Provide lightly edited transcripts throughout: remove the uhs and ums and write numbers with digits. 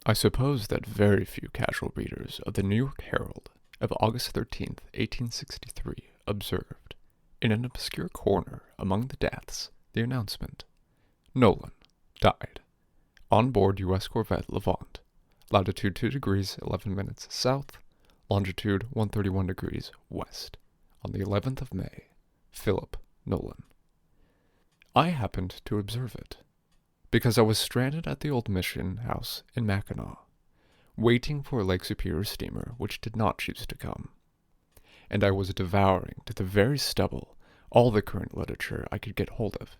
I suppose that very few casual readers of the New York Herald of August 13th, 1863 observed, in an obscure corner among the deaths, the announcement, Nolan, died, on board U.S. corvette Levant, latitude 2 degrees 11 minutes south, longitude 131 degrees west, on the 11th of May, Philip Nolan. I happened to observe it, because I was stranded at the old mission house in Mackinac, waiting for a Lake Superior steamer which did not choose to come, and I was devouring to the very stubble all the current literature I could get hold of,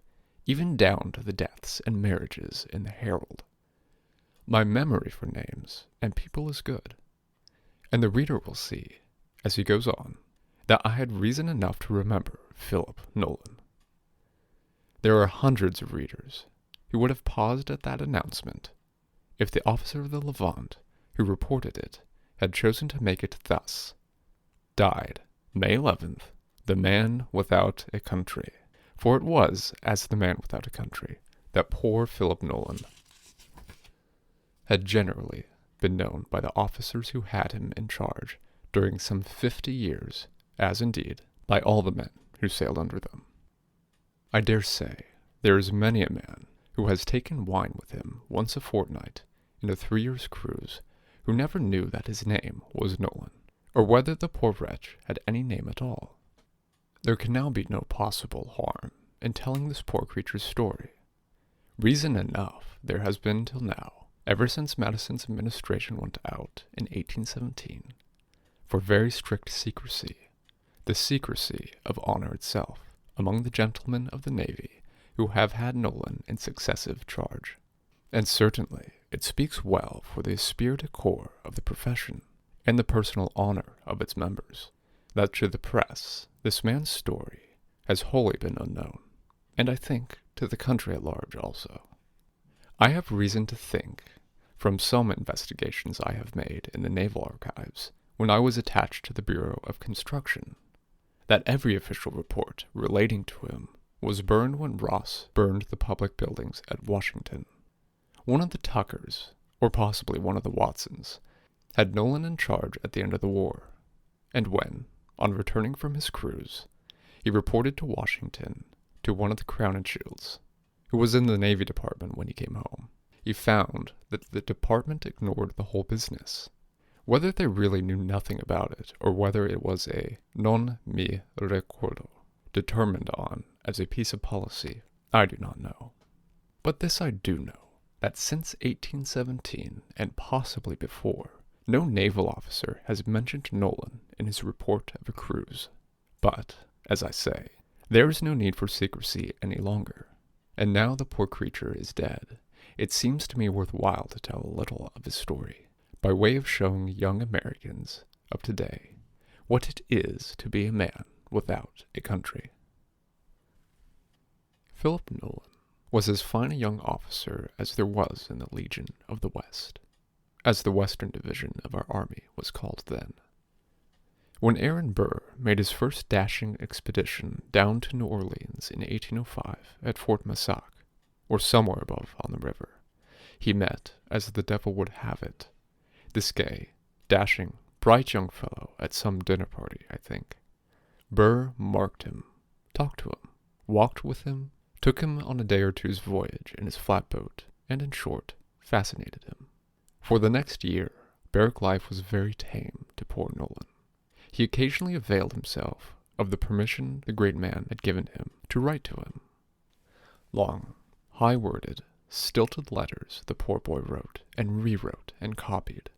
even down to the deaths and marriages in the Herald. My memory for names and people is good, and the reader will see, as he goes on, that I had reason enough to remember Philip Nolan. There are hundreds of readers who would have paused at that announcement if the officer of the Levant who reported it had chosen to make it thus: died, May 11th, the man without a country. For it was as the man without a country that poor Philip Nolan had generally been known by the officers who had him in charge during some 50 years, as indeed by all the men who sailed under them. I dare say there is many a man who has taken wine with him once a fortnight in a 3 years' cruise, who never knew that his name was Nolan, or whether the poor wretch had any name at all. There can now be no possible harm in telling this poor creature's story. Reason enough there has been till now, ever since Madison's administration went out in 1817, for very strict secrecy, the secrecy of honor itself, among the gentlemen of the Navy who have had Nolan in successive charge. And certainly it speaks well for the esprit de corps of the profession, and the personal honor of its members, that to the press this man's story has wholly been unknown, and I think to the country at large also. I have reason to think, from some investigations I have made in the Naval Archives when I was attached to the Bureau of Construction, that every official report relating to him was burned when Ross burned the public buildings at Washington. One of the Tuckers, or possibly one of the Watsons, had Nolan in charge at the end of the war, and when, on returning from his cruise, he reported to Washington to one of the Crown and Shields, who was in the Navy Department when he came home, he found that the department ignored the whole business. Whether they really knew nothing about it, or whether it was a non mi ricordo, determined on as a piece of policy, I do not know. But this I do know, that since 1817, and possibly before, no naval officer has mentioned Nolan in his report of a cruise. But, as I say, there is no need for secrecy any longer, and now the poor creature is dead, it seems to me worthwhile to tell a little of his story, by way of showing young Americans of today what it is to be a man without a country. Philip Nolan was as fine a young officer as there was in the Legion of the West, as the Western Division of our army was called then. When Aaron Burr made his first dashing expedition down to New Orleans in 1805 at Fort Massac, or somewhere above on the river, he met, as the devil would have it, this gay, dashing, bright young fellow at some dinner party, I think. Burr marked him, talked to him, walked with him, took him on a day or two's voyage in his flatboat, and in short, fascinated him. For the next year, barrack life was very tame to poor Nolan. He occasionally availed himself of the permission the great man had given him to write to him. Long, high-worded, stilted letters the poor boy wrote and rewrote and copied,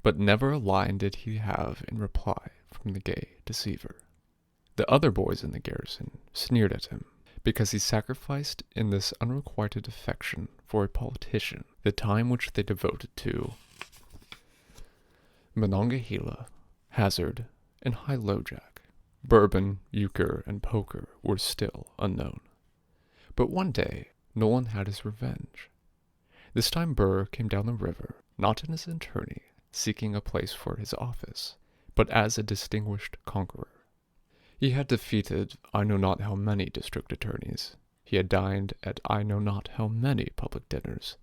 but never a line did he have in reply from the gay deceiver. The other boys in the garrison sneered at him, because he sacrificed in this unrequited affection for a politician the time which they devoted to Monongahela, hazard, and high-low jack. Bourbon, euchre, and poker were still unknown. But one day Nolan had his revenge. This time Burr came down the river, not in his attorney, seeking a place for his office, but as a distinguished conqueror. He had defeated I know not how many district attorneys. He had dined at I know not how many public dinners.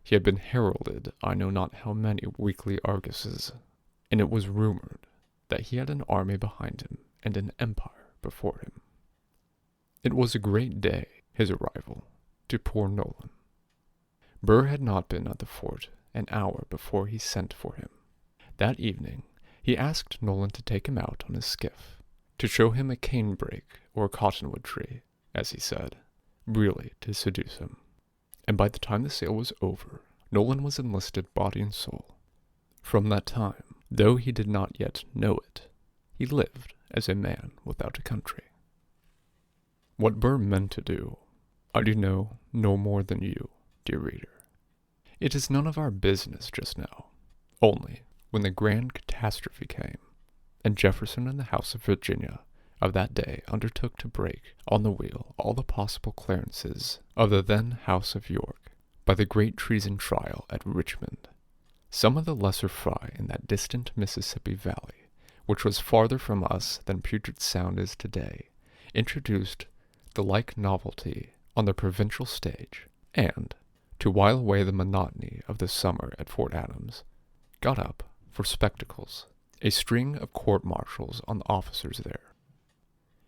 He had been heralded I know not how many weekly arguses, and it was rumored that he had an army behind him and an empire before him. It was a great day, his arrival, to poor Nolan. Burr had not been at the fort an hour before he sent for him. That evening, he asked Nolan to take him out on his skiff, to show him a canebrake or a cottonwood tree, as he said, really to seduce him. And by the time the sail was over, Nolan was enlisted body and soul. From that time, though he did not yet know it, he lived as a man without a country. What Burr meant to do, I do know no more than you, dear reader. It is none of our business just now, only when the grand catastrophe came, and Jefferson and the House of Virginia of that day undertook to break on the wheel all the possible clearances of the then House of York by the great treason trial at Richmond. Some of the lesser fry in that distant Mississippi Valley, which was farther from us than Puget Sound is today, introduced the like novelty on the provincial stage, and, to while away the monotony of the summer at Fort Adams, got up, for spectacles, a string of court-martials on the officers there.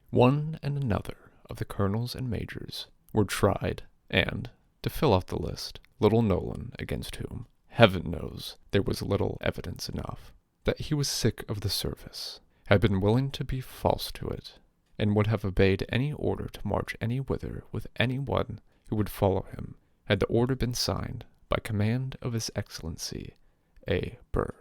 One and another of the colonels and majors were tried, and, to fill out the list, little Nolan, against whom, heaven knows, there was little evidence enough, that he was sick of the service, had been willing to be false to it, and would have obeyed any order to march any whither with any one who would follow him, had the order been signed by command of His Excellency A. Burr.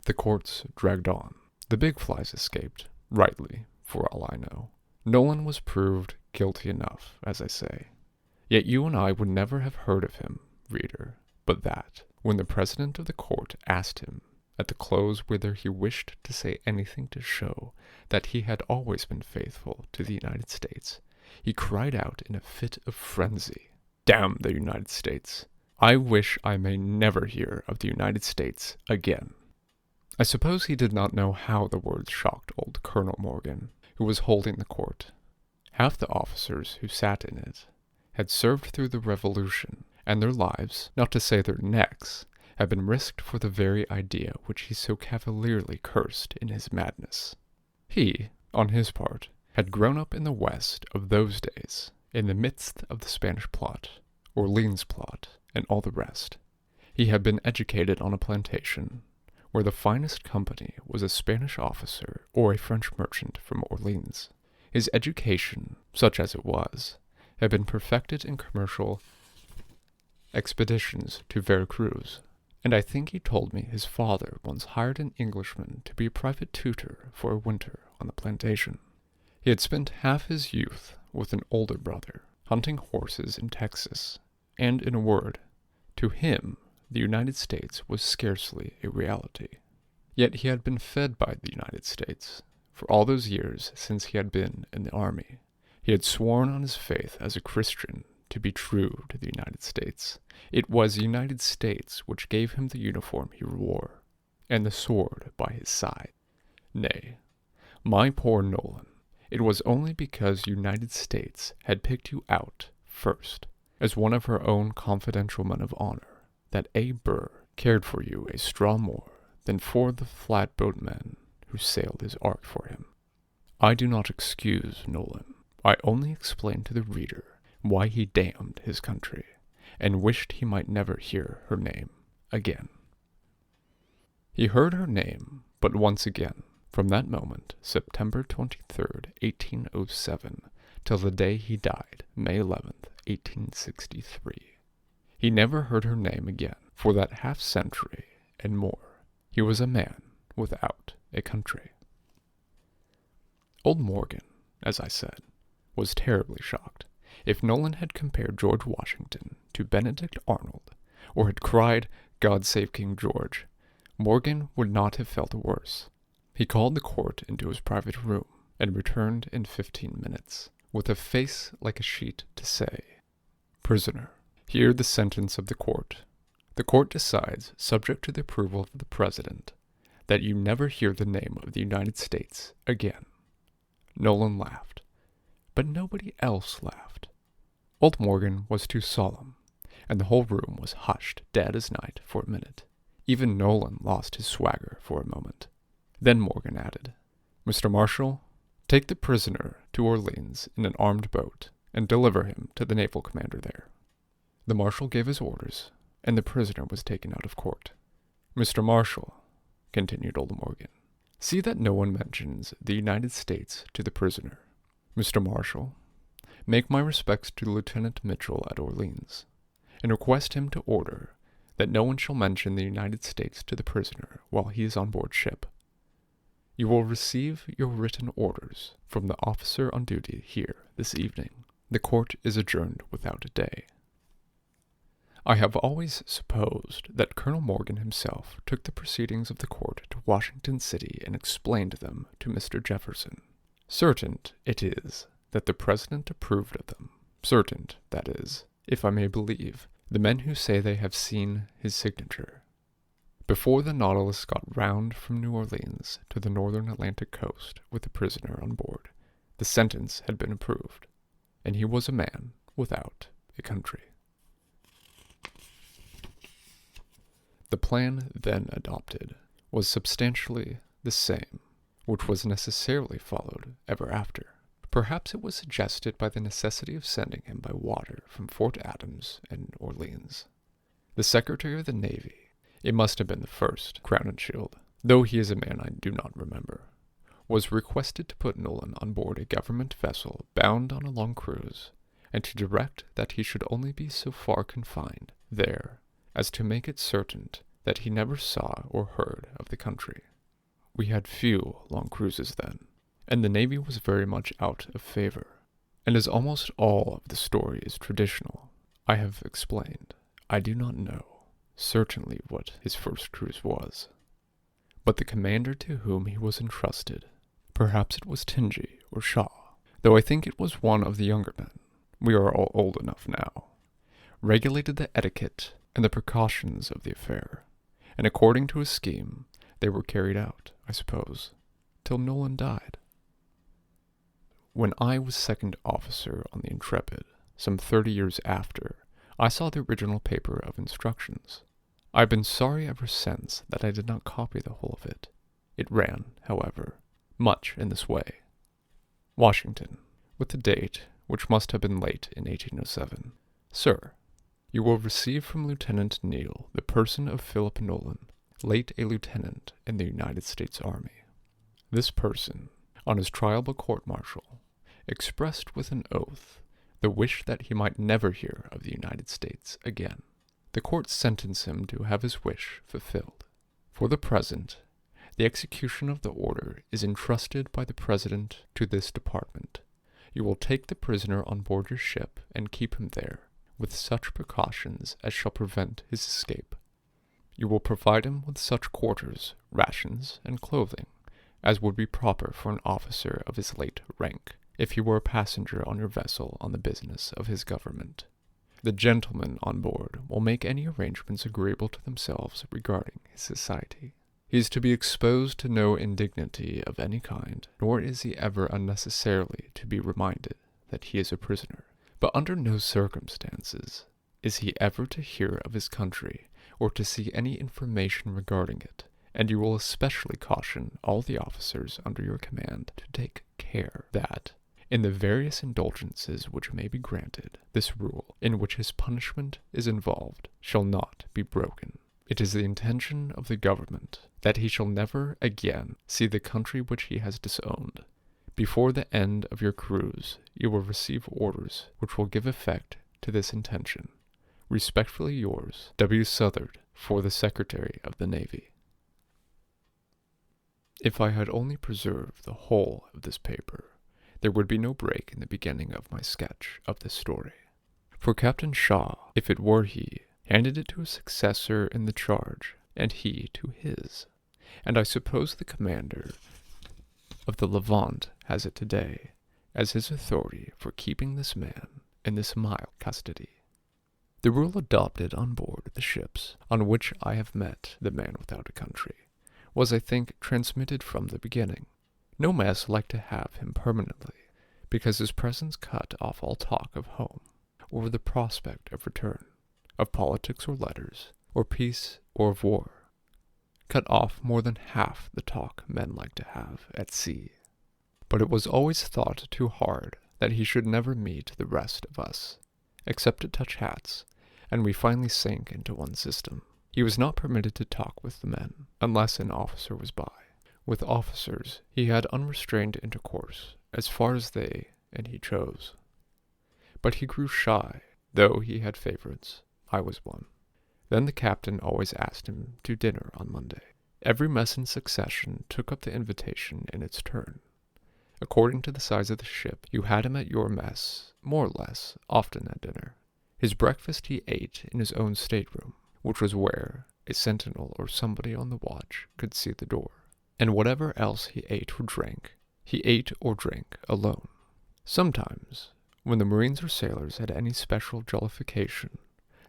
The courts dragged on. The big flies escaped, rightly, for all I know. Nolan was proved guilty enough, as I say. Yet you and I would never have heard of him, reader, but that, when the president of the court asked him, at the close, whether he wished to say anything to show that he had always been faithful to the United States, he cried out in a fit of frenzy, "Damn the United States! I wish I may never hear of the United States again." I suppose he did not know how the words shocked old Colonel Morgan, who was holding the court. Half the officers who sat in it had served through the Revolution, and their lives, not to say their necks, had been risked for the very idea which he so cavalierly cursed in his madness. He, on his part, had grown up in the West of those days, in the midst of the Spanish plot, Orleans plot, and all the rest. He had been educated on a plantation, where the finest company was a Spanish officer or a French merchant from Orleans. His education, such as it was, had been perfected in commercial expeditions to Vera Cruz, and I think he told me his father once hired an Englishman to be a private tutor for a winter on the plantation. He had spent half his youth with an older brother, hunting horses in Texas, and, in a word, to him the United States was scarcely a reality. Yet he had been fed by the United States, for all those years since he had been in the army. He had sworn on his faith as a Christian to be true to the United States. It was the United States which gave him the uniform he wore, and the sword by his side. Nay, my poor Nolan, it was only because the United States had picked you out first as one of her own confidential men of honor that A. Burr cared for you a straw more than for the flatboatmen who sailed his ark for him. I do not excuse Nolan. I only explain to the reader why he damned his country, and wished he might never hear her name again. He heard her name but once again, from that moment, September 23rd, 1807, till the day he died, May 11th, 1863. He never heard her name again for that half-century and more. He was a man without a country. Old Morgan, as I said, was terribly shocked. If Nolan had compared George Washington to Benedict Arnold, or had cried, "God save King George," Morgan would not have felt worse. He called the court into his private room, and returned in 15 minutes, with a face like a sheet, to say, "Prisoner, hear the sentence of the court. The court decides, subject to the approval of the President, that you never hear the name of the United States again." Nolan laughed, but nobody else laughed. Old Morgan was too solemn. and the whole room was hushed dead as night for a minute. Even Nolan lost his swagger for a moment. Then Morgan added, "Mr. Marshal, take the prisoner to Orleans in an armed boat and deliver him to the naval commander there." The marshal gave his orders, and the prisoner was taken out of court. "Mr. Marshal," continued Old Morgan, "see that no one mentions the United States to the prisoner. Mr. Marshal, make my respects to Lieutenant Mitchell at Orleans, and request him to order that no one shall mention the United States to the prisoner while he is on board ship. You will receive your written orders from the officer on duty here this evening. The court is adjourned without a day." I have always supposed that Colonel Morgan himself took the proceedings of the court to Washington City and explained them to Mr. Jefferson. Certain it is that the President approved of them. Certain, that is, if I may believe the men who say they have seen his signature. Before the Nautilus got round from New Orleans to the northern Atlantic coast with the prisoner on board, the sentence had been approved, and he was a man without a country. The plan then adopted was substantially the same, which was necessarily followed ever after. Perhaps it was suggested by the necessity of sending him by water from Fort Adams and Orleans. The Secretary of the Navy, it must have been the first Crown and Shield, though he is a man I do not remember, was requested to put Nolan on board a government vessel bound on a long cruise, and to direct that he should only be so far confined there as to make it certain that he never saw or heard of the country. We had few long cruises then, and the Navy was very much out of favor, and as almost all of the story is traditional, I have explained, I do not know certainly what his first cruise was. But the commander to whom he was entrusted, perhaps it was Tingey or Shaw, though I think it was one of the younger men, we are all old enough now, regulated the etiquette and the precautions of the affair, and according to a scheme, they were carried out, I suppose, till Nolan died. When I was second officer on the Intrepid, some 30 years after, I saw the original paper of instructions. I have been sorry ever since that I did not copy the whole of it. It ran, however, much in this way. Washington, with the date, which must have been late in 1807. Sir, you will receive from Lieutenant Neal the person of Philip Nolan, late a lieutenant in the United States Army. This person, on his trial by court-martial, expressed with an oath the wish that he might never hear of the United States again. The court sentenced him to have his wish fulfilled. For the present, the execution of the order is entrusted by the President to this department. You will take the prisoner on board your ship and keep him there, with such precautions as shall prevent his escape. You will provide him with such quarters, rations, and clothing as would be proper for an officer of his late rank, if he were a passenger on your vessel on the business of his government. The gentlemen on board will make any arrangements agreeable to themselves regarding his society. He is to be exposed to no indignity of any kind, nor is he ever unnecessarily to be reminded that he is a prisoner. But under no circumstances is he ever to hear of his country, or to see any information regarding it, and you will especially caution all the officers under your command to take care that, in the various indulgences which may be granted, this rule, in which his punishment is involved, shall not be broken. It is the intention of the government that he shall never again see the country which he has disowned. Before the end of your cruise, you will receive orders which will give effect to this intention. Respectfully yours, W. Southard, for the Secretary of the Navy. If I had only preserved the whole of this paper, there would be no break in the beginning of my sketch of this story. For Captain Shaw, if it were he, handed it to a successor in the charge, and he to his, and I suppose the commander of the Levant has it today as his authority for keeping this man in this mild custody. The rule adopted on board the ships on which I have met the man without a country was, I think, transmitted from the beginning. No mess liked to have him permanently, because his presence cut off all talk of home, or the prospect of return. of politics or letters, or peace or of war. Cut off more than half the talk men like to have at sea. But it was always thought too hard that he should never meet the rest of us, except to touch hats, and we finally sank into one system. He was not permitted to talk with the men, unless an officer was by. With officers, he had unrestrained intercourse, as far as they and he chose. But he grew shy, though he had favorites. I was one. Then the captain always asked him to dinner on Monday. Every mess in succession took up the invitation in its turn. According to the size of the ship, you had him at your mess, more or less, often at dinner. His breakfast he ate in his own stateroom, which was where a sentinel or somebody on the watch could see the door. And whatever else he ate or drank alone. Sometimes, when the Marines or sailors had any special jollification,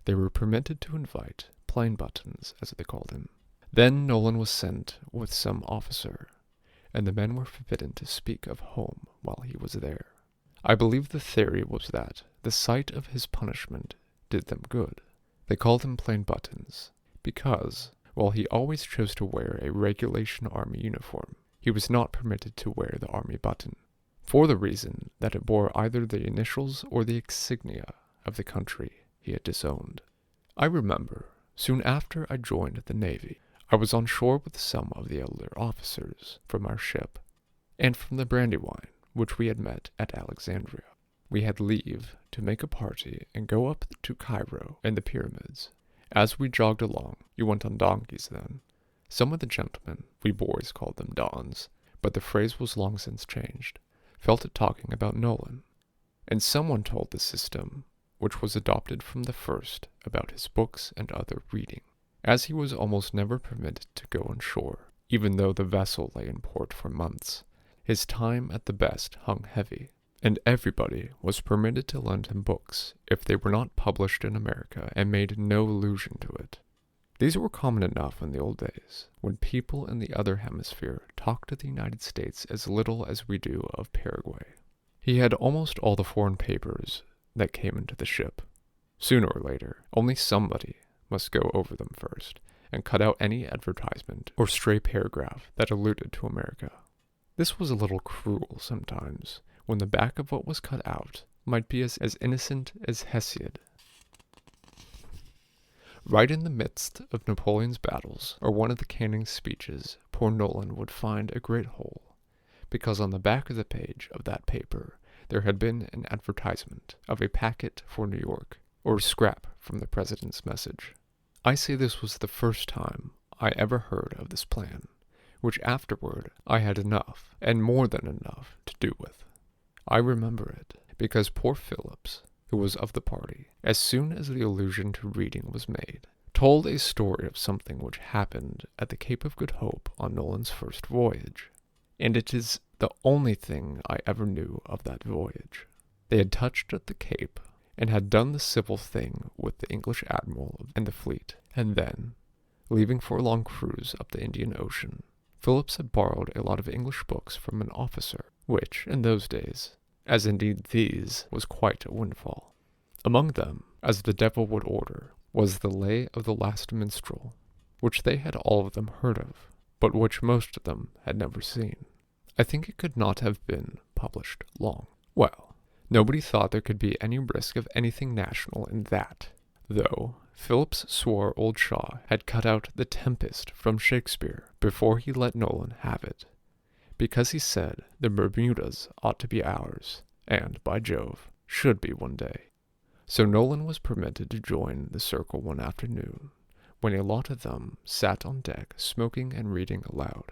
they were permitted to invite plain buttons, as they called him. Then Nolan was sent with some officer, and the men were forbidden to speak of home while he was there. I believe the theory was that the sight of his punishment did them good. They called him plain buttons, because, while he always chose to wear a regulation army uniform, he was not permitted to wear the army button, for the reason that it bore either the initials or the insignia of the country he had disowned. I remember, soon after I joined the Navy, I was on shore with some of the elder officers from our ship, and from the Brandywine, which we had met at Alexandria. We had leave to make a party and go up to Cairo and the pyramids. As we jogged along, you went on donkeys then. Some of the gentlemen, we boys called them dons, but the phrase was long since changed, fell to talking about Nolan, and someone told the system, which was adopted from the first, about his books and other reading. As he was almost never permitted to go on shore, even though the vessel lay in port for months, his time at the best hung heavy, and everybody was permitted to lend him books if they were not published in America and made no allusion to it. These were common enough in the old days, when people in the other hemisphere talked of the United States as little as we do of Paraguay. He had almost all the foreign papers that came into the ship. Sooner or later, only somebody must go over them first, and cut out any advertisement or stray paragraph that alluded to America. This was a little cruel sometimes, when the back of what was cut out might be as innocent as Hesiod. Right in the midst of Napoleon's battles, or one of the Canning's speeches, poor Nolan would find a great hole, because on the back of the page of that paper there had been an advertisement of a packet for New York, or a scrap from the president's message. I say this was the first time I ever heard of this plan, which afterward I had enough, and more than enough, to do with. I remember it, because poor Phillips, who was of the party, as soon as the allusion to reading was made, told a story of something which happened at the Cape of Good Hope on Nolan's first voyage, and it is the only thing I ever knew of that voyage. They had touched at the Cape, and had done the civil thing with the English admiral and the fleet, and then, leaving for a long cruise up the Indian Ocean, Phillips had borrowed a lot of English books from an officer, which, in those days, as indeed these, was quite a windfall. Among them, as the devil would order, was the Lay of the Last Minstrel, which they had all of them heard of, but which most of them had never seen. I think it could not have been published long. Well, nobody thought there could be any risk of anything national in that, though Phillips swore old Shaw had cut out The Tempest from Shakespeare before he let Nolan have it, because he said the Bermudas ought to be ours, and, by Jove, should be one day. So Nolan was permitted to join the circle one afternoon, when a lot of them sat on deck smoking and reading aloud.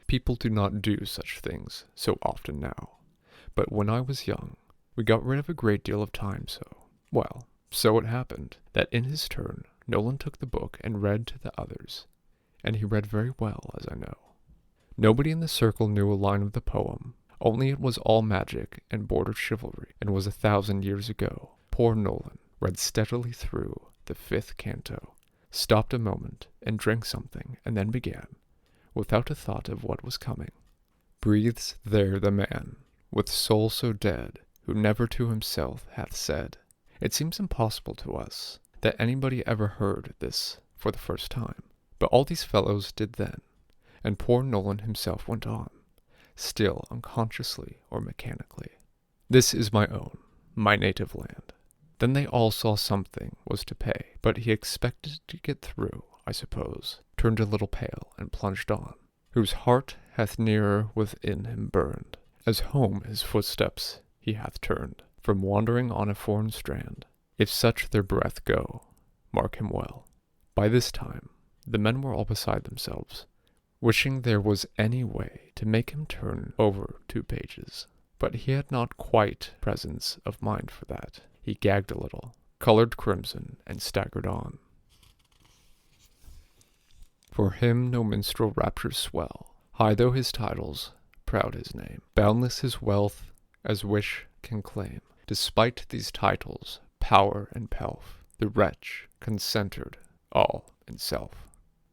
People do not do such things so often now, but when I was young, we got rid of a great deal of time so. Well, so it happened that in his turn, Nolan took the book and read to the others, and he read very well, as I know. Nobody in the circle knew a line of the poem, only it was all magic and bordered chivalry, and was 1,000 years ago. Poor Nolan read steadily through the 5th canto, stopped a moment, and drank something, and then began, without a thought of what was coming. Breathes there the man, with soul so dead, who never to himself hath said, it seems impossible to us that anybody ever heard this for the first time, but all these fellows did then, and poor Nolan himself went on, still unconsciously or mechanically. This is my own, my native land. Then they all saw something was to pay, but he expected to get through, I suppose, turned a little pale, and plunged on, whose heart hath nearer within him burned, as home his footsteps he hath turned, from wandering on a foreign strand. If such their breath go, mark him well. By this time, the men were all beside themselves, wishing there was any way to make him turn over 2 pages. But he had not quite presence of mind for that. He gagged a little, colored crimson, and staggered on. For him no minstrel raptures swell, high though his titles, proud his name, boundless his wealth, as wish can claim. Despite these titles, power and pelf, the wretch concentred all in self.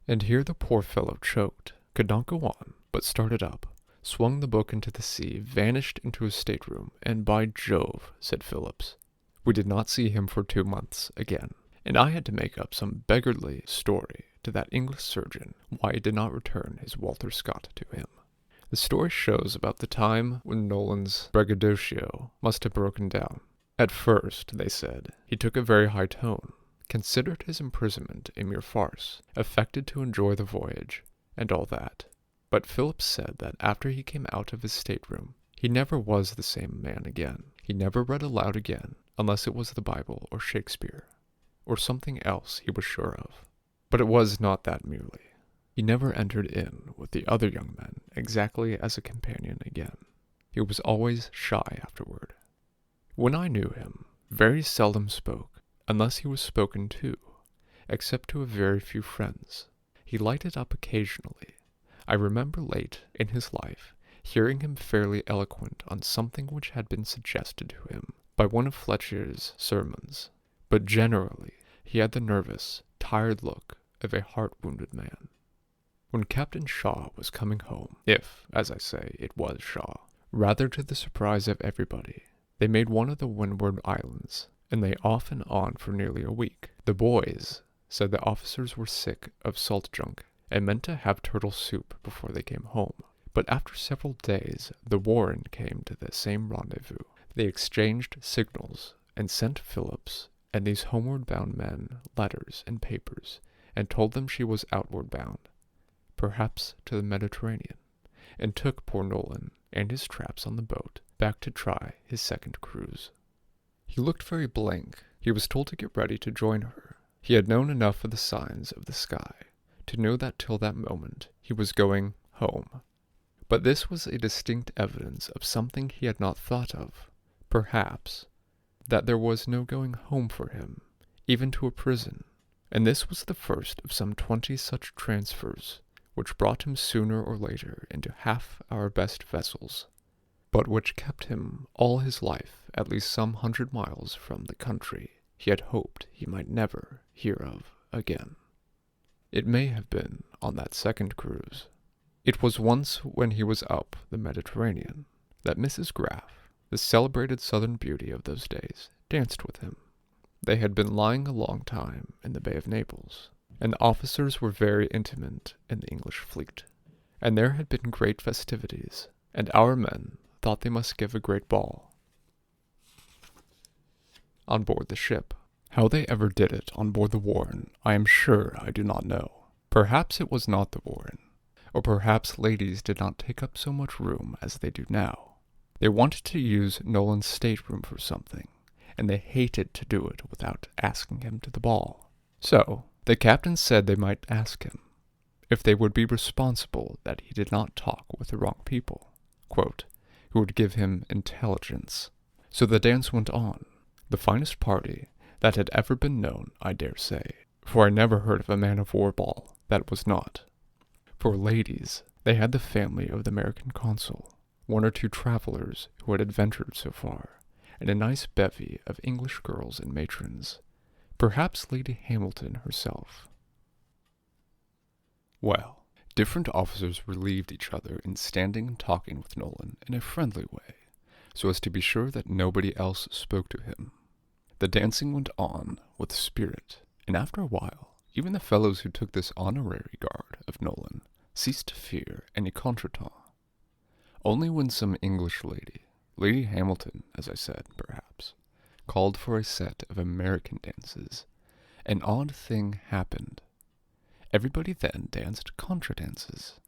And here the poor fellow choked, could not go on, but started up, swung the book into the sea, vanished into his stateroom, and by Jove, said Phillips, we did not see him for 2 months again, and I had to make up some beggarly story to that English surgeon why he did not return his Walter Scott to him. The story shows about the time when Nolan's braggadocio must have broken down. At first, they said, he took a very high tone, considered his imprisonment a mere farce, affected to enjoy the voyage, and all that. But Phillips said that after he came out of his stateroom, he never was the same man again. He never read aloud again, unless it was the Bible or Shakespeare, or something else he was sure of. But it was not that merely. He never entered in with the other young men exactly as a companion again. He was always shy afterward. When I knew him, very seldom spoke, unless he was spoken to, except to a very few friends. He lighted up occasionally. I remember late in his life hearing him fairly eloquent on something which had been suggested to him by one of Fletcher's sermons, but generally he had the nervous, tired look of a heart-wounded man. When Captain Shaw was coming home, if, as I say, it was Shaw, rather to the surprise of everybody, they made one of the Windward Islands, and lay off and on for nearly a week. The boys said the officers were sick of salt junk, and meant to have turtle soup before they came home. But after several days, the Warren came to the same rendezvous. They exchanged signals, and sent Phillips and these homeward-bound men letters and papers, and told them she was outward-bound, perhaps to the Mediterranean, and took poor Nolan and his traps on the boat back to try his second cruise. He looked very blank. He was told to get ready to join her. He had known enough of the signs of the sky to know that till that moment he was going home. But this was a distinct evidence of something he had not thought of, perhaps, that there was no going home for him, even to a prison, and this was the first of some 20 such transfers, which brought him sooner or later into half our best vessels, but which kept him all his life at least some 100 miles from the country he had hoped he might never hear of again. It may have been on that second cruise. It was once when he was up the Mediterranean that Mrs. Graff, the celebrated southern beauty of those days, danced with him. They had been lying a long time in the Bay of Naples, and the officers were very intimate in the English fleet, and there had been great festivities, and our men thought they must give a great ball on board the ship. How they ever did it on board the Warren, I am sure I do not know. Perhaps it was not the Warren, or perhaps ladies did not take up so much room as they do now. They wanted to use Nolan's stateroom for something, and they hated to do it without asking him to the ball. So, the captain said they might ask him, if they would be responsible that he did not talk with the wrong people, quote, who would give him intelligence. So the dance went on, the finest party that had ever been known, I dare say, for I never heard of a man-of-war ball that was not. For ladies, they had the family of the American consul, 1 or 2 travelers who had adventured so far, and a nice bevy of English girls and matrons, perhaps Lady Hamilton herself. Well, different officers relieved each other in standing and talking with Nolan in a friendly way, so as to be sure that nobody else spoke to him. The dancing went on with spirit, and after a while, even the fellows who took this honorary guard of Nolan ceased to fear any contretemps. Only when some English lady, Lady Hamilton, as I said, perhaps, called for a set of American dances, an odd thing happened. Everybody then danced contra dances.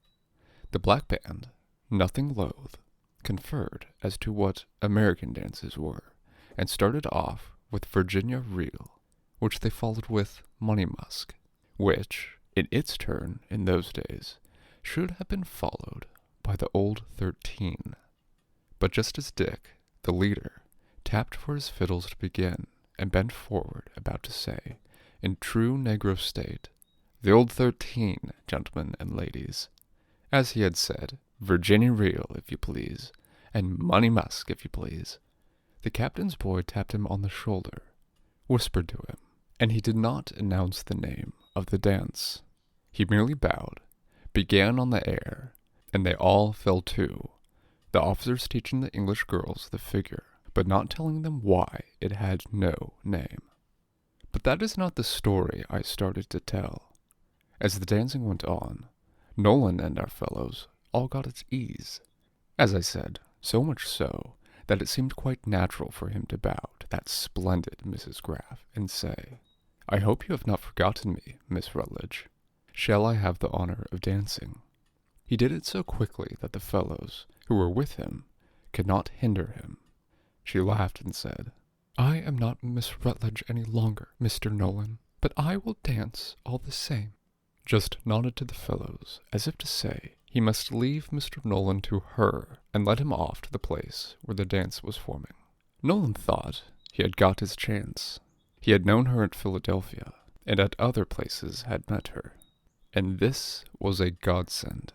The black band, nothing loath, conferred as to what American dances were, and started off with Virginia Reel, which they followed with Money Musk, which, in its turn in those days, should have been followed by the Old 13. But just as Dick, the leader, tapped for his fiddles to begin, and bent forward about to say, in true Negro state, "The Old 13, gentlemen and ladies," as he had said, "Virginia Reel, if you please, and Money Musk, if you please," the captain's boy tapped him on the shoulder, whispered to him, and he did not announce the name of the dance. He merely bowed, began on the air, and they all fell to, the officers teaching the English girls the figure, but not telling them why it had no name. But that is not the story I started to tell. As the dancing went on, Nolan and our fellows all got at ease. As I said, so much so that it seemed quite natural for him to bow to that splendid Mrs. Graff and say, "I hope you have not forgotten me, Miss Rutledge. Shall I have the honor of dancing?" He did it so quickly that the fellows, who were with him, could not hinder him. She laughed and said, "I am not Miss Rutledge any longer, Mr. Nolan, but I will dance all the same." Just nodded to the fellows, as if to say he must leave Mr. Nolan to her and let him off to the place where the dance was forming. Nolan thought he had got his chance. He had known her at Philadelphia, and at other places had met her, and this was a godsend.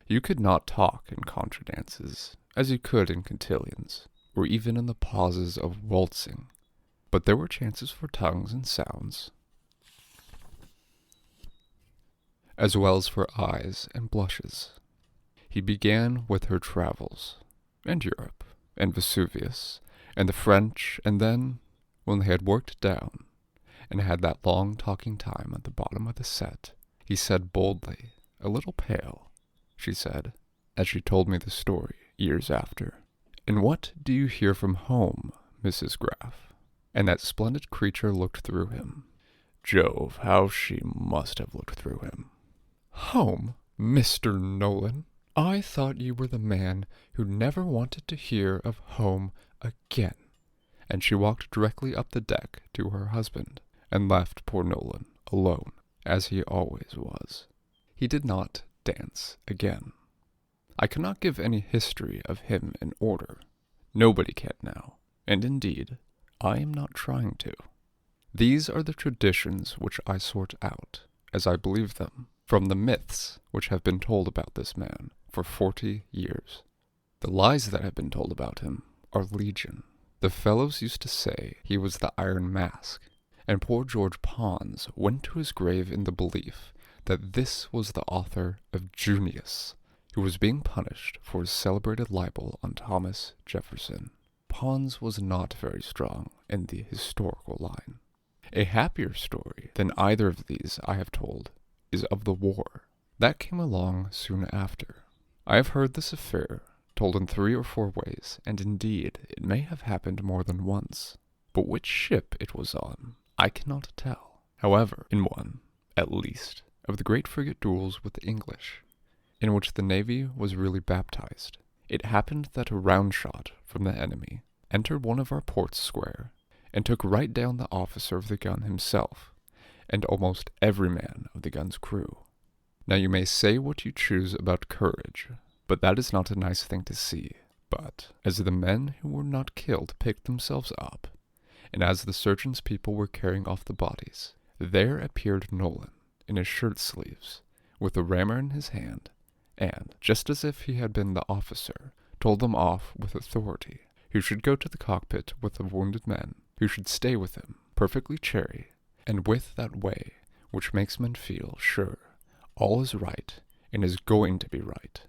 You could not talk in contra dances, as you could in cotillions, or even in the pauses of waltzing, but there were chances for tongues and sounds, as well as for eyes and blushes. He began with her travels, and Europe, and Vesuvius, and the French, and then, when they had worked down, and had that long talking time at the bottom of the set, he said boldly, a little pale, she said, as she told me the story years after, "And what do you hear from home, Mrs. Graff?" And that splendid creature looked through him. Jove, how she must have looked through him. "Home, Mr. Nolan? I thought you were the man who never wanted to hear of home again." And she walked directly up the deck to her husband, and left poor Nolan alone, as he always was. He did not dance again. I cannot give any history of him in order. Nobody can now, and indeed, I am not trying to. These are the traditions which I sort out, as I believe them, from the myths which have been told about this man for 40 years. The lies that have been told about him are legion. The fellows used to say he was the Iron Mask, and poor George Pons went to his grave in the belief that this was the author of Junius, who was being punished for his celebrated libel on Thomas Jefferson. Pons was not very strong in the historical line. A happier story than either of these I have told is of the war. That came along soon after. I have heard this affair told in 3 or 4 ways, and indeed it may have happened more than once. But which ship it was on, I cannot tell. However, in one, at least, of the great frigate duels with the English, in which the navy was really baptized, it happened that a round shot from the enemy entered one of our ports square, and took right down the officer of the gun himself, and almost every man of the gun's crew. Now you may say what you choose about courage, but that is not a nice thing to see. But, as the men who were not killed picked themselves up, and as the surgeon's people were carrying off the bodies, there appeared Nolan, in his shirt sleeves, with a rammer in his hand, and, just as if he had been the officer, told them off with authority, who should go to the cockpit with the wounded men, who should stay with him, perfectly cherry, and with that way which makes men feel sure all is right and is going to be right.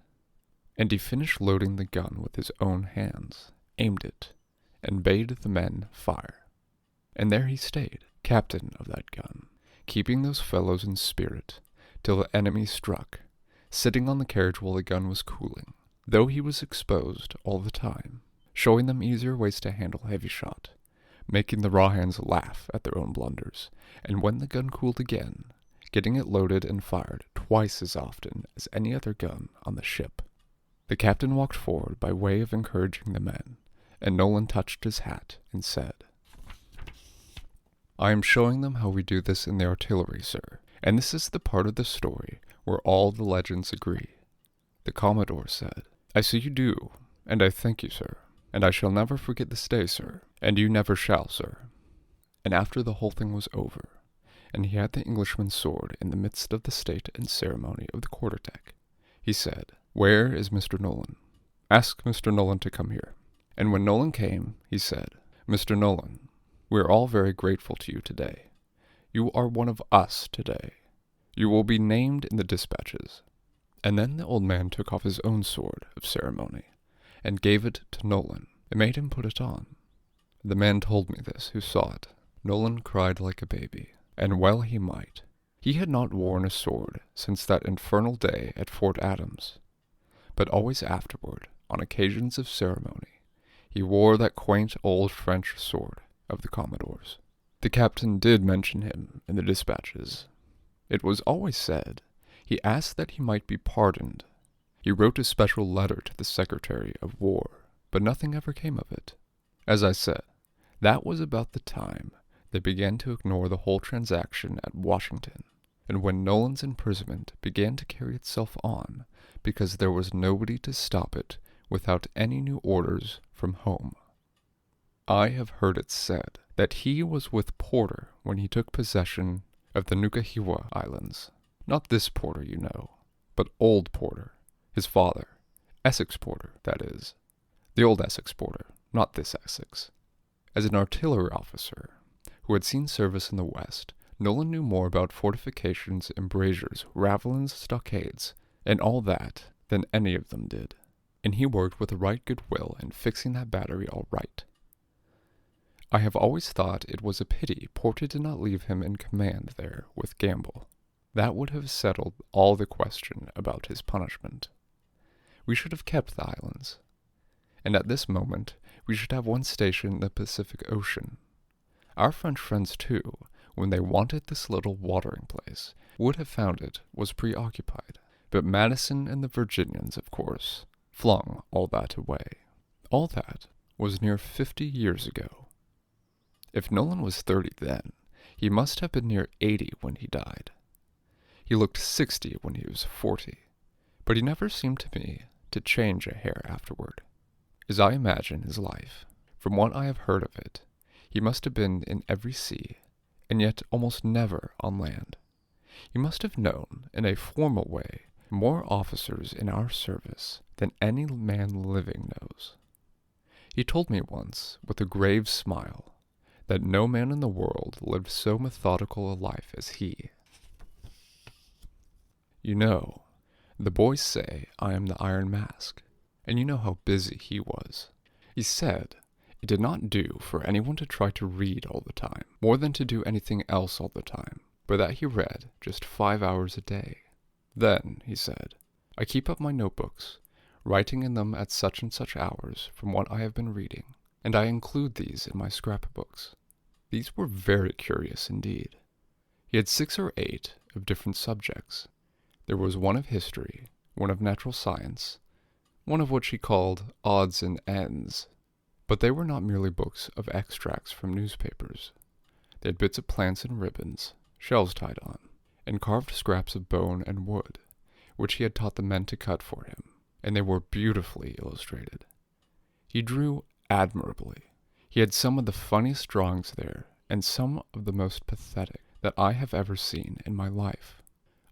And he finished loading the gun with his own hands, aimed it, and bade the men fire. And there he stayed, captain of that gun, keeping those fellows in spirit, till the enemy struck, sitting on the carriage while the gun was cooling, though he was exposed all the time, showing them easier ways to handle heavy shot, making the raw hands laugh at their own blunders, and when the gun cooled again, getting it loaded and fired twice as often as any other gun on the ship. The captain walked forward by way of encouraging the men, and Nolan touched his hat and said, "I am showing them how we do this in the artillery, sir, and this is the part of the story where all the legends agree." The Commodore said, "I see you do, and I thank you, sir, and I shall never forget this day, sir, and you never shall, sir." And after the whole thing was over, and he had the Englishman's sword in the midst of the state and ceremony of the quarterdeck, he said, "Where is Mr. Nolan? Ask Mr. Nolan to come here." And when Nolan came, he said, "Mr. Nolan, we are all very grateful to you today. You are one of us today. You will be named in the dispatches." And then the old man took off his own sword of ceremony, and gave it to Nolan, and made him put it on. The man told me this who saw it. Nolan cried like a baby, and well he might. He had not worn a sword since that infernal day at Fort Adams, but always afterward, on occasions of ceremony, he wore that quaint old French sword of the Commodore's. The captain did mention him in the dispatches. It was always said he asked that he might be pardoned. He wrote a special letter to the Secretary of War, but nothing ever came of it. As I said, that was about the time they began to ignore the whole transaction at Washington, and when Nolan's imprisonment began to carry itself on because there was nobody to stop it without any new orders from home. I have heard it said that he was with Porter when he took possession of the Nukahiwa Islands. Not this Porter, you know, but old Porter, his father, Essex Porter, that is. The old Essex Porter, not this Essex. As an artillery officer who had seen service in the West, Nolan knew more about fortifications, embrasures, ravelins, stockades, and all that than any of them did, and he worked with a right good will in fixing that battery all right. I have always thought it was a pity Porter did not leave him in command there with Gamble. That would have settled all the question about his punishment. We should have kept the islands, and at this moment we should have one station in the Pacific Ocean. Our French friends, too, when they wanted this little watering place, would have found it was preoccupied. But Madison and the Virginians, of course, flung all that away. All that was near 50 years ago. If Nolan was 30 then, he must have been near 80 when he died. He looked 60 when he was 40, but he never seemed to me to change a hair afterward. As I imagine his life, from what I have heard of it, he must have been in every sea, and yet almost never on land. He must have known, in a formal way, more officers in our service than any man living knows. He told me once, with a grave smile, that no man in the world lived so methodical a life as he. You know, the boys say I am the Iron Mask, and you know how busy he was. He said it did not do for anyone to try to read all the time, more than to do anything else all the time, but that he read just 5 hours a day. Then, he said, I keep up my notebooks, writing in them at such and such hours from what I have been reading, and I include these in my scrapbooks. These were very curious indeed. He had 6 or 8 of different subjects. There was one of history, one of natural science, one of what he called odds and ends. But they were not merely books of extracts from newspapers. They had bits of plants and ribbons, shells tied on, and carved scraps of bone and wood, which he had taught the men to cut for him, and they were beautifully illustrated. He drew admirably. He had some of the funniest drawings there, and some of the most pathetic that I have ever seen in my life.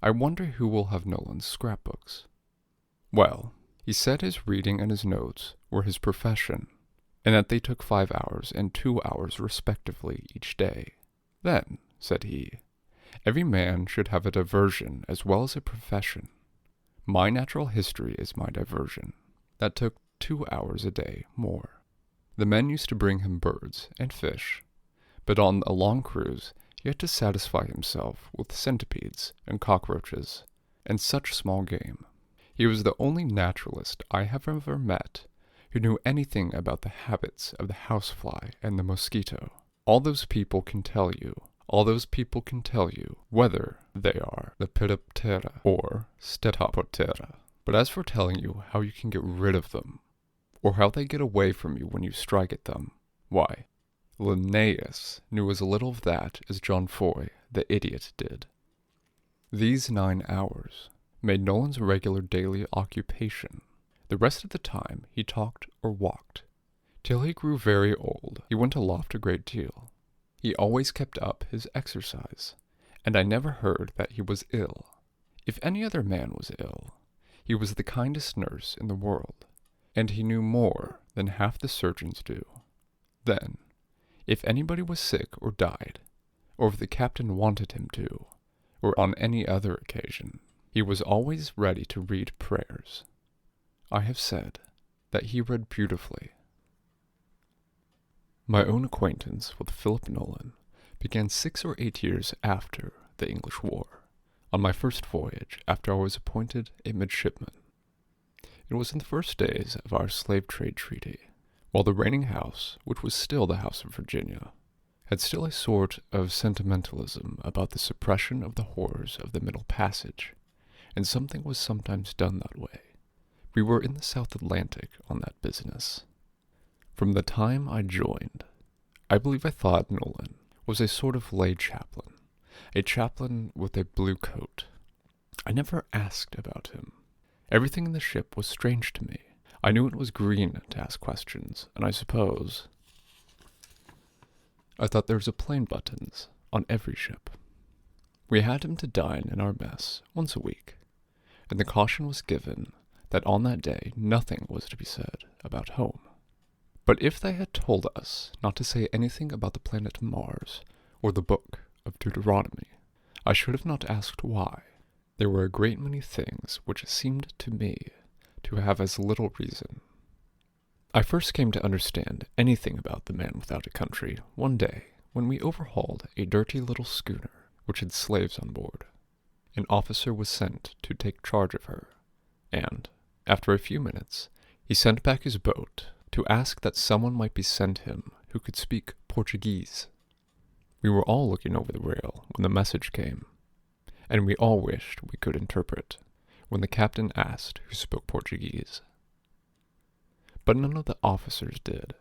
I wonder who will have Nolan's scrapbooks. Well, he said his reading and his notes were his profession, and that they took 5 hours and 2 hours respectively each day. Then, said he, every man should have a diversion as well as a profession. My natural history is my diversion. That took 2 hours a day more. The men used to bring him birds and fish, But on a long cruise, he had to satisfy himself with centipedes and cockroaches, and such small game. He was the only naturalist I have ever met who knew anything about the habits of the housefly and the mosquito. All those people can tell you whether they are Lepidoptera or Stetaptera. But as for telling you how you can get rid of them, or how they get away from you when you strike at them, why, Linnaeus knew as little of that as John Foy, the idiot, did. These 9 hours made Nolan's regular daily occupation. The rest of the time he talked or walked. Till he grew very old, he went aloft a great deal. He always kept up his exercise, and I never heard that he was ill. If any other man was ill, he was the kindest nurse in the world, and he knew more than half the surgeons do. Then, if anybody was sick or died, or if the captain wanted him to, or on any other occasion, he was always ready to read prayers. I have said that he read beautifully. My own acquaintance with Philip Nolan began 6 or 8 years after the English War, on my first voyage after I was appointed a midshipman. It was in the first days of our slave trade treaty, while the reigning house, which was still the House of Virginia, had still a sort of sentimentalism about the suppression of the horrors of the Middle Passage, and something was sometimes done that way. We were in the South Atlantic on that business. From the time I joined, I believe I thought Nolan was a sort of lay chaplain, a chaplain with a blue coat. I never asked about him. Everything in the ship was strange to me. I knew it was green to ask questions, and I suppose I thought there was a plain buttons on every ship. We had him to dine in our mess once a week, and the caution was given that on that day nothing was to be said about home. But if they had told us not to say anything about the planet Mars or the book of Deuteronomy, I should have not asked why. There were a great many things which seemed to me to have as little reason. I first came to understand anything about the man without a country one day when we overhauled a dirty little schooner which had slaves on board. An officer was sent to take charge of her, and, after a few minutes, he sent back his boat to ask that someone might be sent him who could speak Portuguese. We were all looking over the rail when the message came, and we all wished we could interpret, when the captain asked who spoke Portuguese. But none of the officers did,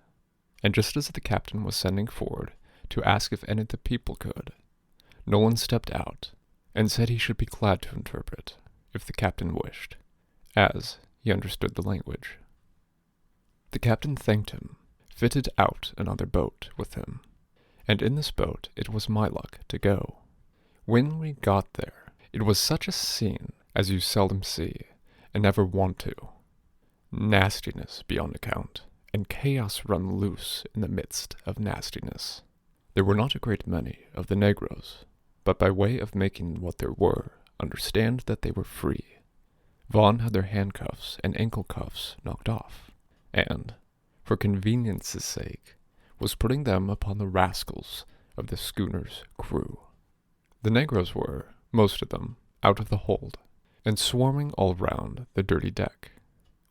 and just as the captain was sending forward to ask if any of the people could, Nolan stepped out and said he should be glad to interpret, if the captain wished, as he understood the language. The captain thanked him, fitted out another boat with him, and in this boat it was my luck to go. When we got there, it was such a scene as you seldom see, and never want to. Nastiness beyond account, and chaos run loose in the midst of nastiness. There were not a great many of the negroes, but by way of making what there were understand that they were free, Vaughn had their handcuffs and ankle cuffs knocked off, and, for convenience's sake, was putting them upon the rascals of the schooner's crew. The negroes were, most of them, out of the hold, and swarming all round the dirty deck,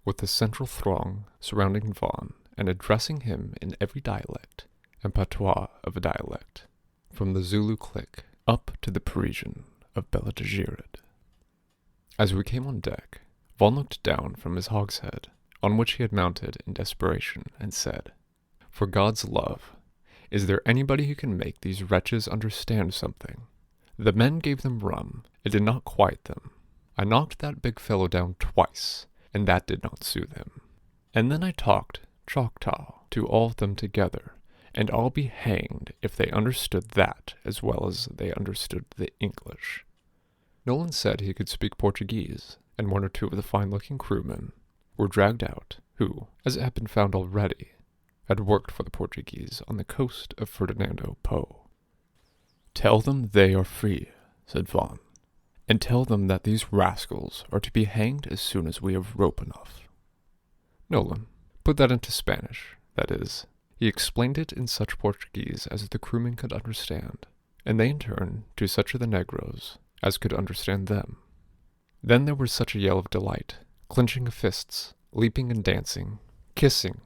with the central throng surrounding Vaughn and addressing him in every dialect and patois of a dialect, from the Zulu clique up to the Parisian of Bella de Girid. As we came on deck, Vaughn looked down from his hogshead, on which he had mounted in desperation, and said, "For God's love, is there anybody who can make these wretches understand something? The men gave them rum, it did not quiet them. I knocked that big fellow down twice, and that did not soothe him. And then I talked Choctaw to all of them together, and I'll be hanged if they understood that as well as they understood the English." Nolan said he could speak Portuguese, and 1 or 2 of the fine-looking crewmen were dragged out, who, as it had been found already, had worked for the Portuguese on the coast of Ferdinando Po. "Tell them they are free," said Vaughn, "and tell them that these rascals are to be hanged as soon as we have rope enough." Nolan put that into Spanish, that is, He explained it in such Portuguese as the crewmen could understand, and they in turn to such of the Negroes as could understand them. Then there was such a yell of delight, clenching of fists, leaping and dancing, kissing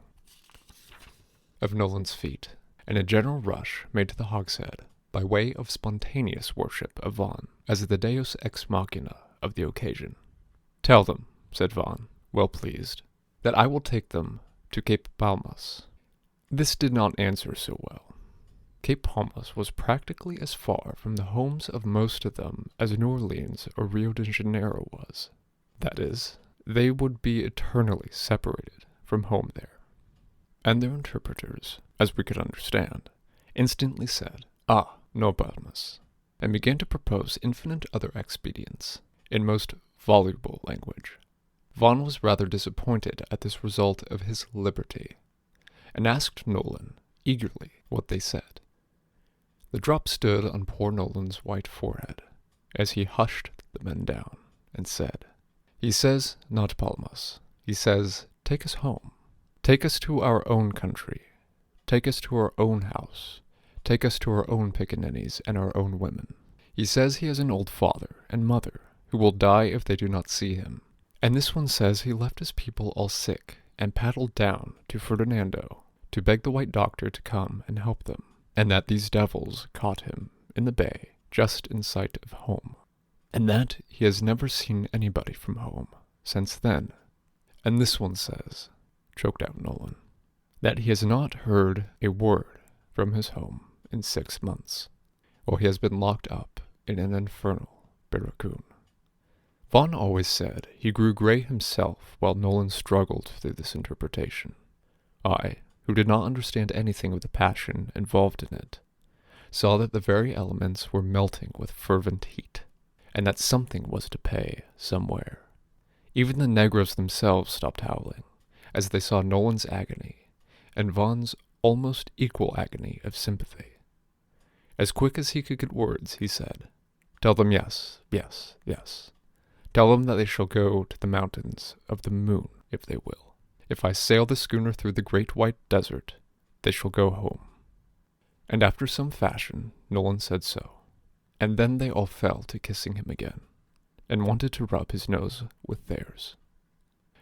of Nolan's feet, and a general rush made to the hogshead by way of spontaneous worship of Vaughan as the deus ex machina of the occasion. "Tell them," said Vaughan, well pleased, "that I will take them to Cape Palmas." This did not answer so well. Cape Palmas was practically as far from the homes of most of them as New Orleans or Rio de Janeiro was. That is, they would be eternally separated from home there. And their interpreters, as we could understand, instantly said, "Ah, no Palmas," and began to propose infinite other expedients, in most voluble language. Vaughan was rather disappointed at this result of his liberty, and asked Nolan, eagerly, what they said. The drop stood on poor Nolan's white forehead, as he hushed the men down, and said, "He says, not Palmas. He says, take us home. Take us to our own country. Take us to our own house. Take us to our own pickaninnies and our own women. He says he has an old father and mother who will die if they do not see him. And this one says he left his people all sick and paddled down to Ferdinando to beg the white doctor to come and help them, and that these devils caught him in the bay just in sight of home, and that he has never seen anybody from home since then. And this one says," choked out Nolan, "that he has not heard a word from his home in 6 months, while he has been locked up in an infernal barracoon." Vaughan always said he grew gray himself while Nolan struggled through this interpretation. I, who did not understand anything of the passion involved in it, saw that the very elements were melting with fervent heat, and that something was to pay somewhere. Even the Negroes themselves stopped howling, as they saw Nolan's agony, and Vaughan's almost equal agony of sympathy. As quick as he could get words, he said, "Tell them yes, yes, yes. Tell them that they shall go to the mountains of the moon, if they will. If I sail the schooner through the great white desert, they shall go home." And after some fashion, Nolan said so, and then they all fell to kissing him again, and wanted to rub his nose with theirs.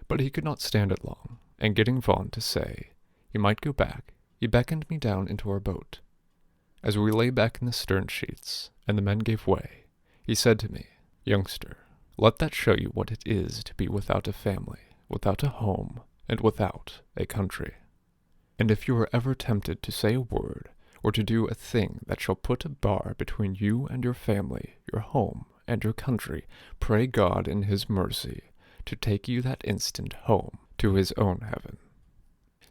But he could not stand it long, and getting Vaughan to say he might go back, he beckoned me down into our boat. As we lay back in the stern sheets, and the men gave way, he said to me, "Youngster, let that show you what it is to be without a family, without a home, and without a country. And if you are ever tempted to say a word, or to do a thing that shall put a bar between you and your family, your home, and your country, pray God in his mercy to take you that instant home to his own heaven.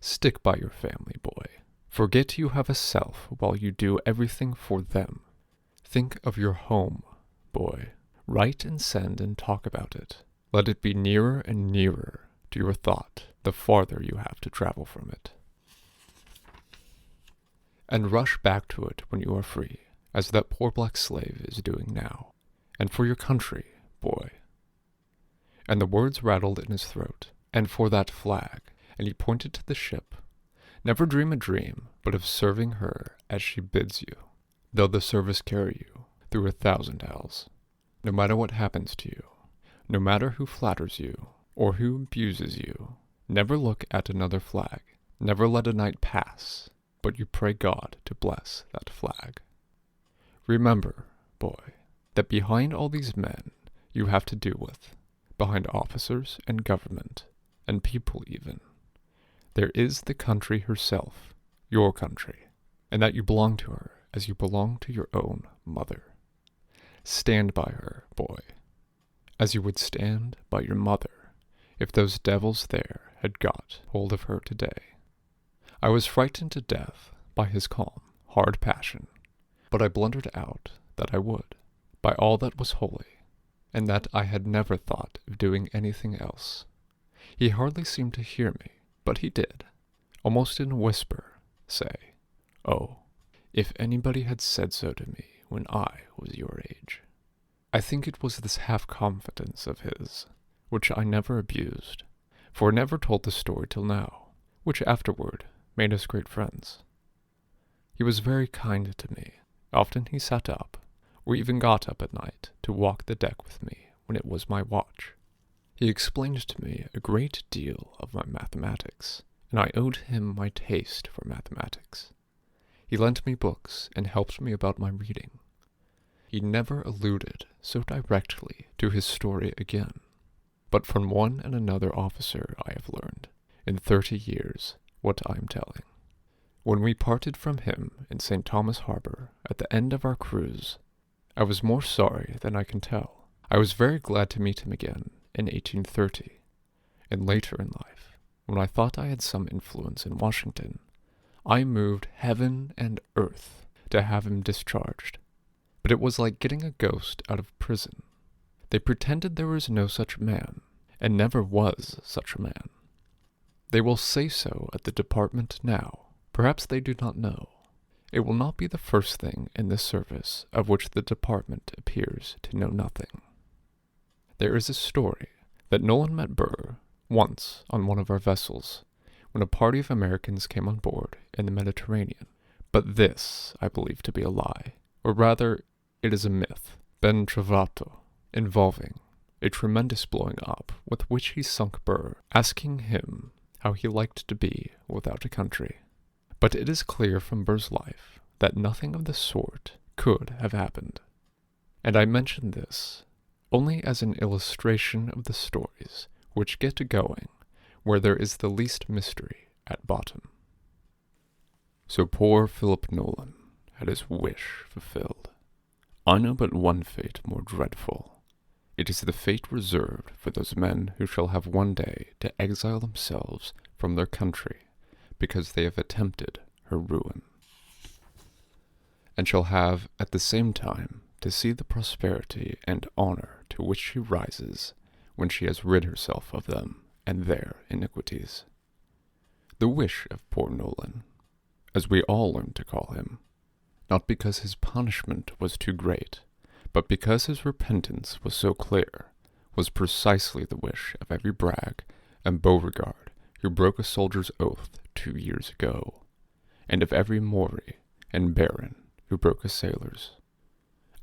Stick by your family, boy. Forget you have a self while you do everything for them. Think of your home, boy. Write and send and talk about it. Let it be nearer and nearer to your thought the farther you have to travel from it. And rush back to it when you are free, as that poor black slave is doing now. And for your country, boy." And the words rattled in his throat. "And for that flag," and he pointed to the ship. "Never dream a dream but of serving her as she bids you, though the service carry you through 1,000 hells. No matter what happens to you, no matter who flatters you, or who abuses you, never look at another flag, never let a night pass, but you pray God to bless that flag. Remember, boy, that behind all these men you have to do with, behind officers and government, and people even, there is the country herself, your country, and that you belong to her as you belong to your own mother. Stand by her, boy, as you would stand by your mother if those devils there had got hold of her today." I was frightened to death by his calm, hard passion, but I blundered out that I would, by all that was holy, and that I had never thought of doing anything else. He hardly seemed to hear me, but he did, almost in a whisper, say, "Oh, if anybody had said so to me when I was your age." I think it was this half-confidence of his, which I never abused, for I never told the story till now, which afterward made us great friends. He was very kind to me. Often he sat up, or even got up at night to walk the deck with me when it was my watch. He explained to me a great deal of my mathematics, and I owed him my taste for mathematics. He lent me books and helped me about my reading. He never alluded so directly to his story again, but from one and another officer I have learned, in 30 years, what I am telling. When we parted from him in St. Thomas Harbor at the end of our cruise, I was more sorry than I can tell. I was very glad to meet him again in 1830, and later in life, when I thought I had some influence in Washington, I moved heaven and earth to have him discharged. But it was like getting a ghost out of prison. They pretended there was no such man, and never was such a man. They will say so at the department now. Perhaps they do not know. It will not be the first thing in this service of which the department appears to know nothing. There is a story that Nolan met Burr once on one of our vessels when a party of Americans came on board in the Mediterranean. But this I believe to be a lie, or rather, it is a myth, ben trovato, involving a tremendous blowing up with which he sunk Burr, asking him how he liked to be without a country. But it is clear from Burr's life that nothing of the sort could have happened. And I mention this only as an illustration of the stories which get going where there is the least mystery at bottom. So poor Philip Nolan had his wish fulfilled. I know but one fate more dreadful. It is the fate reserved for those men who shall have one day to exile themselves from their country because they have attempted her ruin, and shall have at the same time to see the prosperity and honor to which she rises when she has rid herself of them and their iniquities. The wish of poor Nolan, as we all learned to call him, not because his punishment was too great, but because his repentance was so clear, was precisely the wish of every Bragg and Beauregard who broke a soldier's oath 2 years ago, and of every Maury and Baron who broke a sailor's.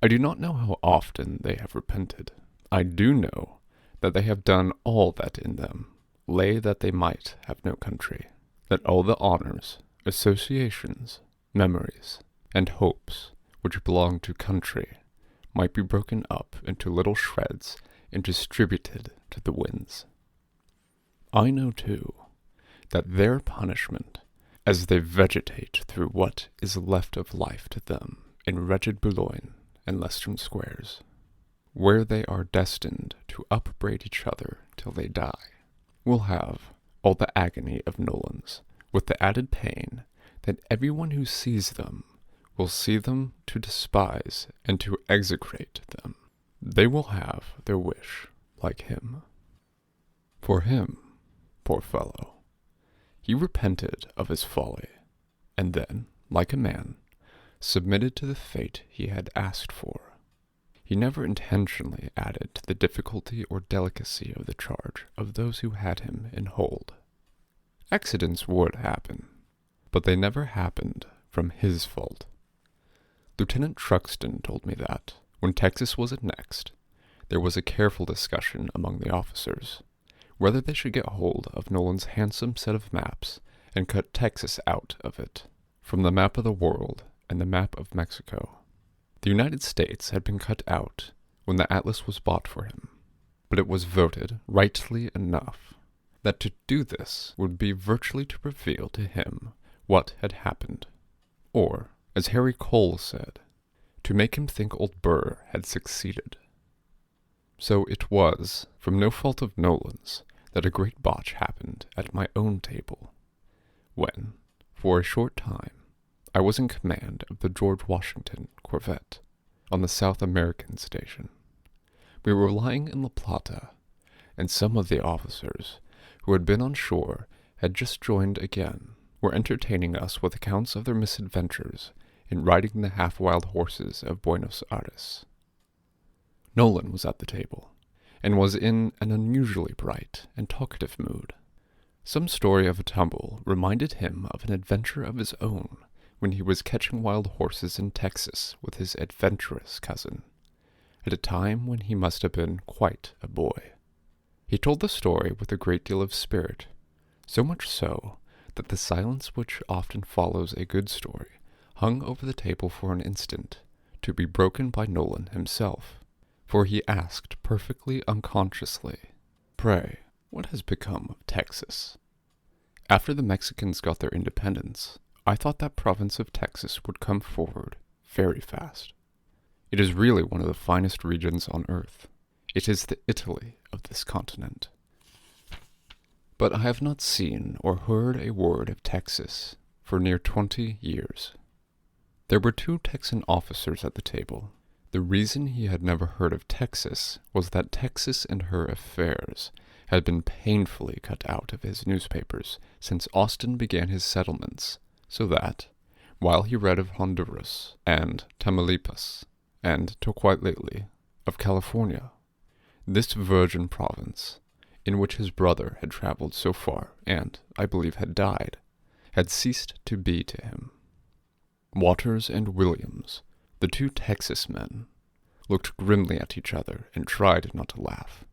I do not know how often they have repented. I do know that they have done all that in them lay that they might have no country, that all the honors, associations, memories, and hopes which belong to country might be broken up into little shreds and distributed to the winds. I know, too, that their punishment, as they vegetate through what is left of life to them in wretched Boulogne and Leicester squares, where they are destined to upbraid each other till they die, will have all the agony of Nolan's, with the added pain that everyone who sees them will see them to despise and to execrate them. They will have their wish, like him. For him, poor fellow, he repented of his folly, and then, like a man, submitted to the fate he had asked for. He never intentionally added to the difficulty or delicacy of the charge of those who had him in hold. Accidents would happen, but they never happened from his fault. Lieutenant Truxton told me that, when Texas was annexed, there was a careful discussion among the officers whether they should get hold of Nolan's handsome set of maps and cut Texas out of it, from the map of the world and the map of Mexico. The United States had been cut out when the atlas was bought for him, but it was voted, rightly enough, that to do this would be virtually to reveal to him what had happened, or, as Harry Cole said, to make him think old Burr had succeeded. So it was, from no fault of Nolan's, that a great botch happened at my own table, when, for a short time, I was in command of the George Washington corvette on the South American station. We were lying in La Plata, and some of the officers who had been on shore had just joined again, were entertaining us with accounts of their misadventures in riding the half-wild horses of Buenos Aires. Nolan was at the table, and was in an unusually bright and talkative mood. Some story of a tumble reminded him of an adventure of his own when he was catching wild horses in Texas with his adventurous cousin, at a time when he must have been quite a boy. He told the story with a great deal of spirit, so much so that the silence which often follows a good story hung over the table for an instant, to be broken by Nolan himself, for he asked perfectly unconsciously, "Pray, what has become of Texas?" After the Mexicans got their independence, I thought that province of Texas would come forward very fast. It is really one of the finest regions on earth. It is the Italy of this continent. But I have not seen or heard a word of Texas for near 20 years. There were 2 Texan officers at the table. The reason he had never heard of Texas was that Texas and her affairs had been painfully cut out of his newspapers since Austin began his settlements, so that, while he read of Honduras and Tamaulipas, and, till quite lately, of California, this virgin province, in which his brother had traveled so far and, I believe, had died, had ceased to be to him. Waters and Williams, the 2 Texas men, looked grimly at each other and tried not to laugh.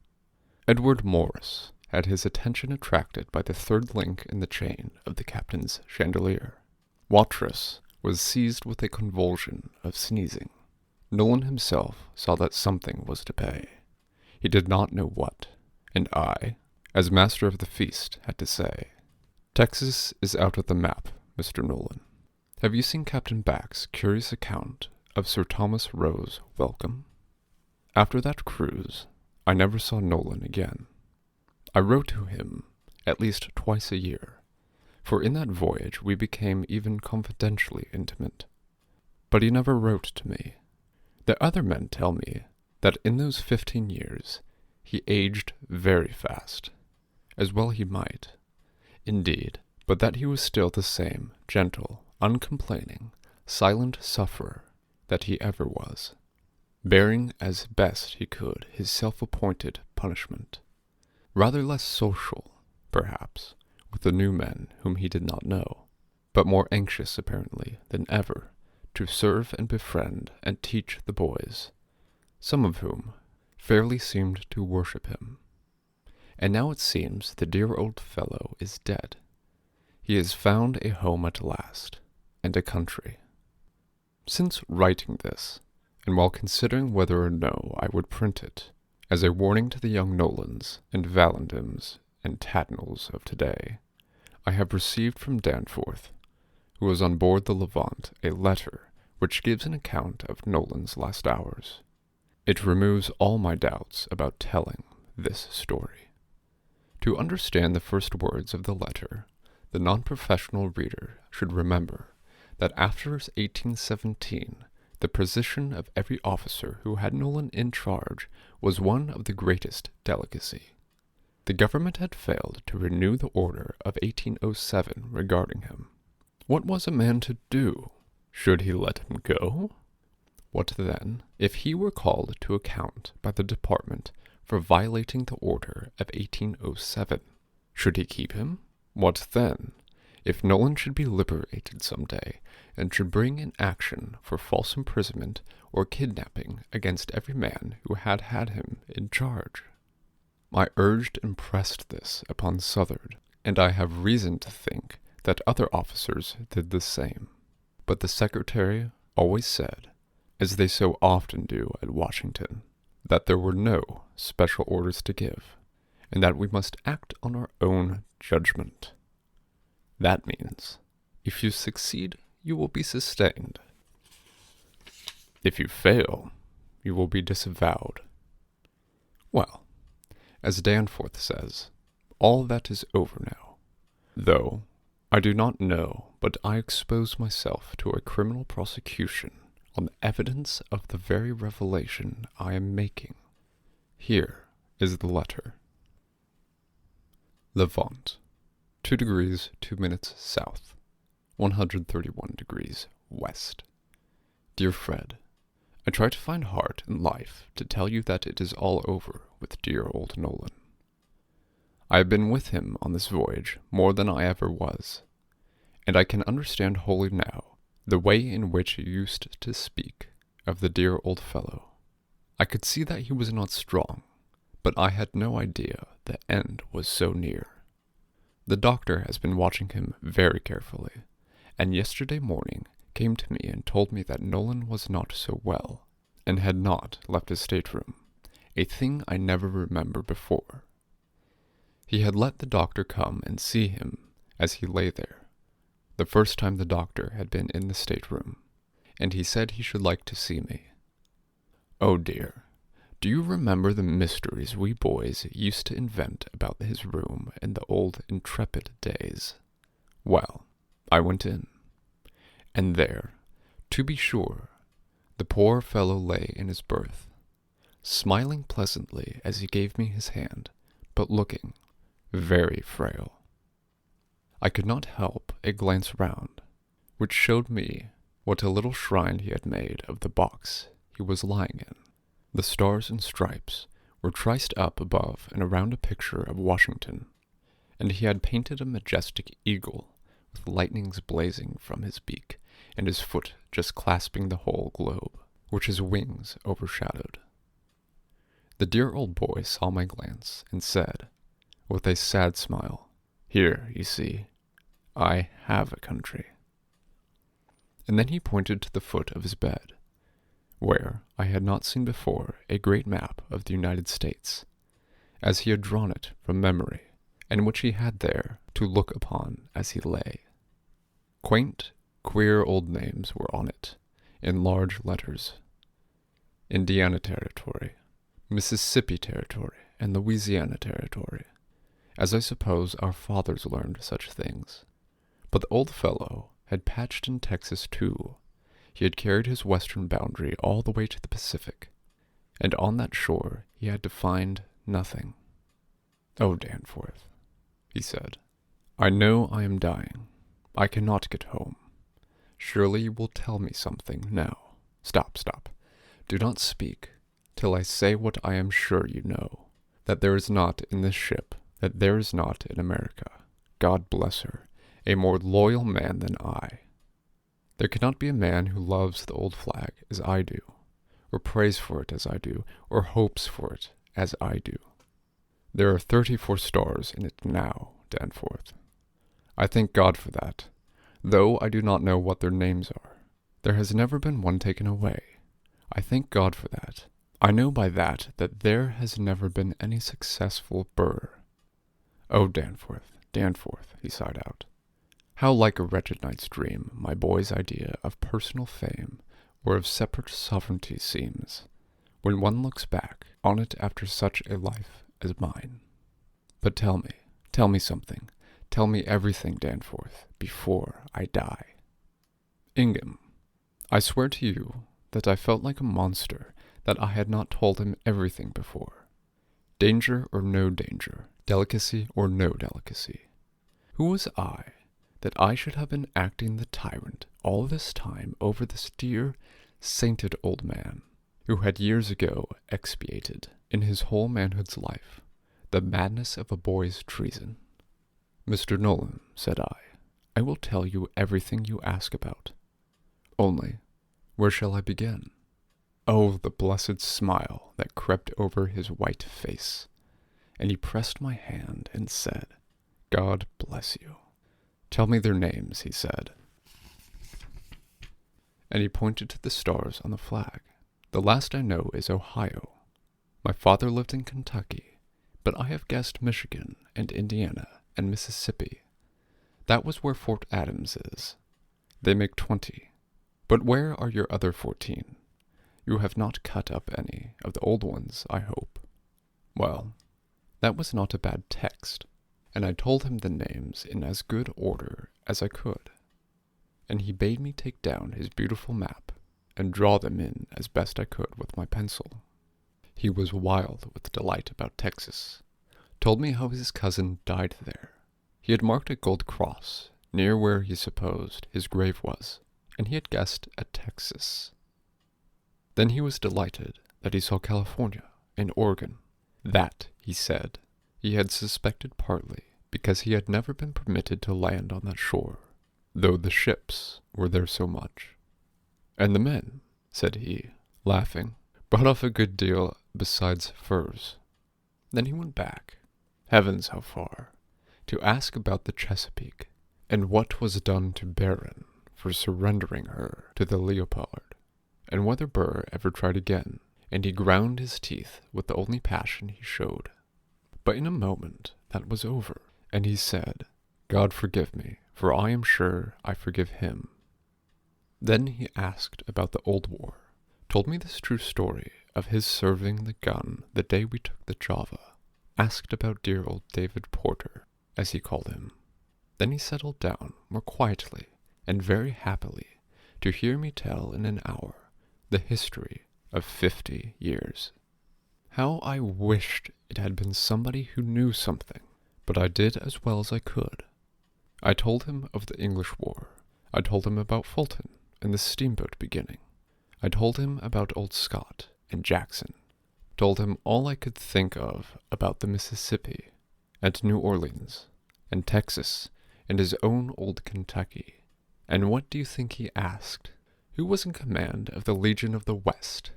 Edward Morris had his attention attracted by the 3rd link in the chain of the captain's chandelier. Watrous was seized with a convulsion of sneezing. Nolan himself saw that something was to pay. He did not know what, and I, as master of the feast, had to say, "Texas is out of the map, Mr. Nolan. Have you seen Captain Back's curious account of Sir Thomas Roe's welcome?" After that cruise, I never saw Nolan again. I wrote to him at least twice a year, for in that voyage we became even confidentially intimate. But he never wrote to me. The other men tell me that in those 15 years he aged very fast, as well he might, indeed, but that he was still the same gentle, uncomplaining, silent sufferer that he ever was, bearing as best he could his self-appointed punishment, rather less social, perhaps, with the new men whom he did not know, but more anxious apparently than ever to serve and befriend and teach the boys, some of whom fairly seemed to worship him. And now it seems the dear old fellow is dead. He has found a home at last, and a country. Since writing this, and while considering whether or no I would print it, as a warning to the young Nolans and Vallandighams and Tatnalls of today, I have received from Danforth, who was on board the Levant, a letter which gives an account of Nolan's last hours. It removes all my doubts about telling this story. To understand the first words of the letter, the non-professional reader should remember that after 1817, the position of every officer who had Nolan in charge was one of the greatest delicacy. The government had failed to renew the order of 1807 regarding him. What was a man to do? Should he let him go? What then, if he were called to account by the department for violating the order of 1807? Should he keep him? What then, if Nolan should be liberated some day, and should bring an action for false imprisonment or kidnapping against every man who had had him in charge? I urged and pressed this upon Southard, and I have reason to think that other officers did the same. But the secretary always said, as they so often do at Washington, that there were no special orders to give, and that we must act on our own judgment. That means, if you succeed, you will be sustained. If you fail, you will be disavowed. Well, as Danforth says, all that is over now. Though I do not know, but I expose myself to a criminal prosecution on the evidence of the very revelation I am making. Here is the letter. Levant, 2 degrees 2 minutes south, 131 degrees west. Dear Fred, I try to find heart in life to tell you that it is all over with dear old Nolan. I have been with him on this voyage more than I ever was, and I can understand wholly now the way in which he used to speak of the dear old fellow. I could see that he was not strong, but I had no idea the end was so near. The doctor has been watching him very carefully, and yesterday morning came to me and told me that Nolan was not so well, and had not left his stateroom, a thing I never remember before. He had let the doctor come and see him as he lay there, the first time the doctor had been in the stateroom, and he said he should like to see me. Oh dear, do you remember the mysteries we boys used to invent about his room in the old intrepid days? Well, I went in, and there, to be sure, the poor fellow lay in his berth, smiling pleasantly as he gave me his hand, but looking very frail. I could not help a glance round, which showed me what a little shrine he had made of the box he was lying in. The stars and stripes were triced up above and around a picture of Washington, and he had painted a majestic eagle with lightnings blazing from his beak, and his foot just clasping the whole globe, which his wings overshadowed. The dear old boy saw my glance, and said, with a sad smile, "Here, you see, I have a country." And then he pointed to the foot of his bed, where I had not seen before a great map of the United States, as he had drawn it from memory, and which he had there to look upon as he lay. Quaint, queer old names were on it, in large letters: Indiana Territory, Mississippi Territory, and Louisiana Territory, as I suppose our fathers learned such things. But the old fellow had patched in Texas too. He had carried his western boundary all the way to the Pacific, and on that shore he had to find nothing. "Oh, Danforth," he said, "I know I am dying. I cannot get home. Surely you will tell me something now. Stop. Do not speak till I say what I am sure you know, that there is not in this ship, that there is not in America, God bless her, a more loyal man than I. There cannot be a man who loves the old flag as I do, or prays for it as I do, or hopes for it as I do. There are 34 stars in it now, Danforth. I thank God for that, though I do not know what their names are. There has never been one taken away. I thank God for that. I know by that there has never been any successful Burr. Oh, Danforth, he sighed out. How like a wretched night's dream my boy's idea of personal fame or of separate sovereignty seems, when one looks back on it after such a life as mine. But tell me something. Tell me everything, Danforth, before I die." "Ingham, I swear to you that I felt like a monster that I had not told him everything before. Danger or no danger, delicacy or no delicacy. Who was I, that I should have been acting the tyrant all this time over this dear, sainted old man, who had years ago expiated, in his whole manhood's life, the madness of a boy's treason? Mr. Nolan, said I will tell you everything you ask about. Only, where shall I begin? Oh, the blessed smile that crept over his white face, and he pressed my hand and said, God bless you. Tell me their names, he said. And he pointed to the stars on the flag. The last I know is Ohio. My father lived in Kentucky, but I have guessed Michigan and Indiana and Mississippi. That was where Fort Adams is. They make 20. But where are your other 14? You have not cut up any of the old ones, I hope. Well, that was not a bad text, and I told him the names in as good order as I could, and he bade me take down his beautiful map and draw them in as best I could with my pencil. He was wild with delight about Texas, told me how his cousin died there. He had marked a gold cross near where he supposed his grave was, and he had guessed at Texas. Then he was delighted that he saw California and Oregon. That, he said, He had suspected partly because he had never been permitted to land on that shore, though the ships were there so much. And the men, said he, laughing, brought off a good deal besides furs. Then he went back, heavens how far, to ask about the Chesapeake, and what was done to Baron for surrendering her to the Leopard, and whether Burr ever tried again, and he ground his teeth with the only passion he showed. But in a moment that was over, and he said, God forgive me, for I am sure I forgive him. Then he asked about the old war, told me this true story of his serving the gun the day we took the Java, asked about dear old David Porter, as he called him. Then he settled down more quietly and very happily to hear me tell in an hour the history of 50 years. How I wished it had been somebody who knew something, but I did as well as I could. I told him of the English War. I told him about Fulton and the steamboat beginning. I told him about old Scott and Jackson. Told him all I could think of about the Mississippi and New Orleans and Texas and his own old Kentucky. And what do you think he asked? Who was in command of the Legion of the West?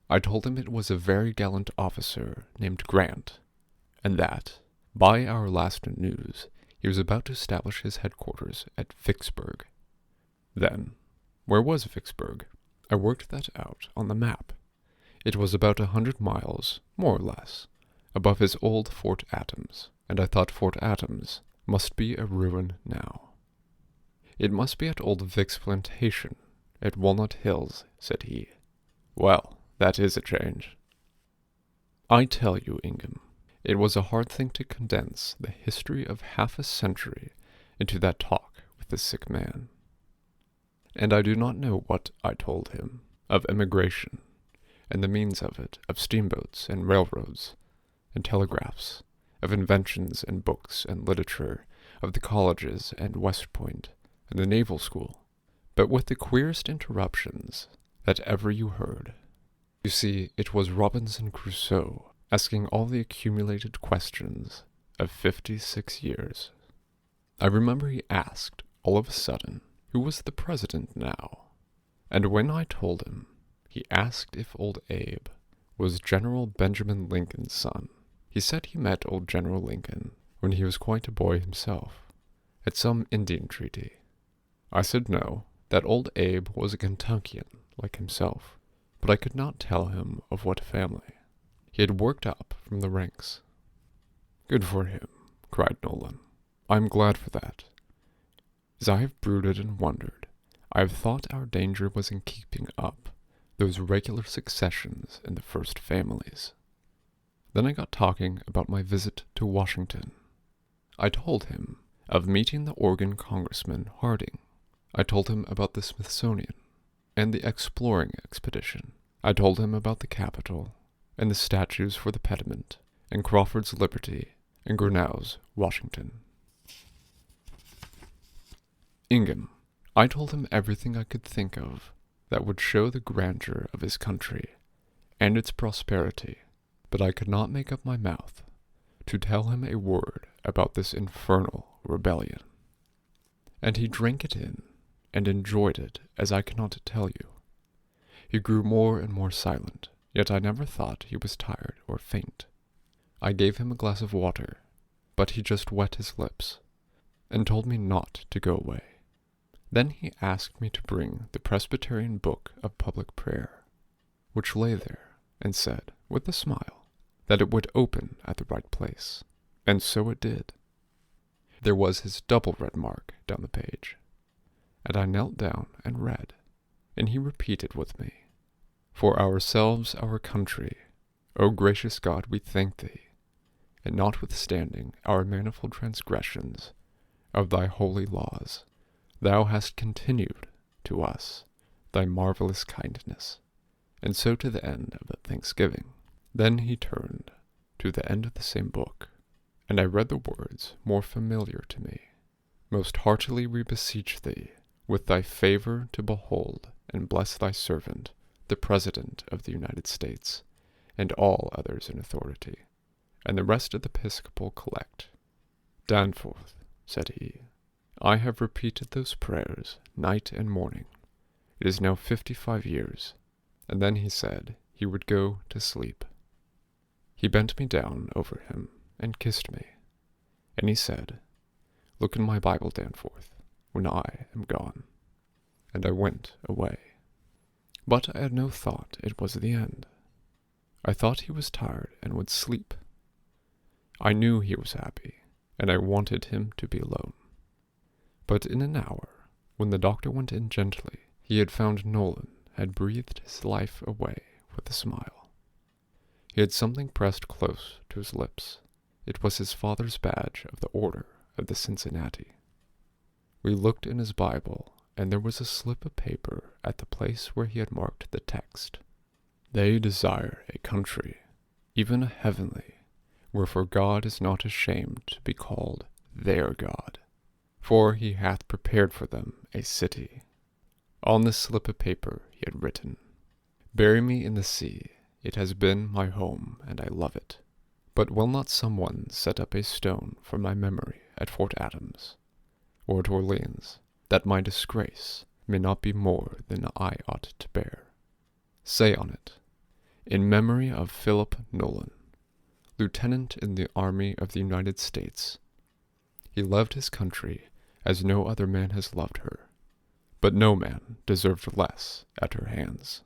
I told him it was a very gallant officer named Grant, and that, by our last news, he was about to establish his headquarters at Vicksburg. Then, where was Vicksburg? I worked that out on the map. It was about 100 miles, more or less, above his old Fort Adams, and I thought Fort Adams must be a ruin now. It must be at old Vick's plantation, at Walnut Hills, said he. Well, that is a change. I tell you, Ingham, it was a hard thing to condense the history of half a century into that talk with the sick man. And I do not know what I told him of emigration, and the means of it, of steamboats and railroads and telegraphs, of inventions and books and literature, of the colleges and West Point and the naval school, but with the queerest interruptions that ever you heard. You see, it was Robinson Crusoe asking all the accumulated questions of 56 years. I remember he asked, all of a sudden, who was the president now? And when I told him, he asked if old Abe was General Benjamin Lincoln's son. He said he met old General Lincoln when he was quite a boy himself, at some Indian treaty. I said no, that old Abe was a Kentuckian like himself, but I could not tell him of what family. He had worked up from the ranks. Good for him, cried Nolan. I am glad for that. As I have brooded and wondered, I have thought our danger was in keeping up those regular successions in the first families. Then I got talking about my visit to Washington. I told him of meeting the Oregon Congressman Harding. I told him about the Smithsonian and the exploring expedition. I told him about the Capitol and the statues for the pediment and Crawford's Liberty and Grenough's Washington. Ingham, I told him everything I could think of that would show the grandeur of his country and its prosperity, but I could not make up my mouth to tell him a word about this infernal rebellion. And he drank it in and enjoyed it as I cannot tell you. He grew more and more silent, yet I never thought he was tired or faint. I gave him a glass of water, but he just wet his lips and told me not to go away. Then he asked me to bring the Presbyterian Book of Public Prayer, which lay there, and said, with a smile, that it would open at the right place. And so it did. There was his double red mark down the page, and I knelt down and read, and he repeated with me, For ourselves, our country, O gracious God, we thank thee, and notwithstanding our manifold transgressions of thy holy laws, thou hast continued to us thy marvelous kindness, and so to the end of the thanksgiving. Then he turned to the end of the same book, and I read the words more familiar to me. Most heartily we beseech thee, with thy favor to behold and bless thy servant, the President of the United States, and all others in authority, and the rest of the Episcopal collect. "Danforth," said he, "I have repeated those prayers night and morning. It is now 55 years." And then he said he would go to sleep. He bent me down over him and kissed me, and he said, "Look in my Bible, Danforth, when I am gone." And I went away. But I had no thought it was the end. I thought he was tired and would sleep. I knew he was happy, and I wanted him to be alone. But in an hour, when the doctor went in gently, he had found Nolan had breathed his life away with a smile. He had something pressed close to his lips. It was his father's badge of the Order of the Cincinnati. We looked in his Bible, and there was a slip of paper at the place where he had marked the text. "They desire a country, even a heavenly, wherefore God is not ashamed to be called their God, for he hath prepared for them a city." On this slip of paper he had written, "Bury me in the sea, it has been my home, and I love it. But will not someone set up a stone for my memory at Fort Adams, or at Orleans, that my disgrace may not be more than I ought to bear? Say on it, in memory of Philip Nolan, Lieutenant in the Army of the United States. He loved his country as no other man has loved her, but no man deserved less at her hands."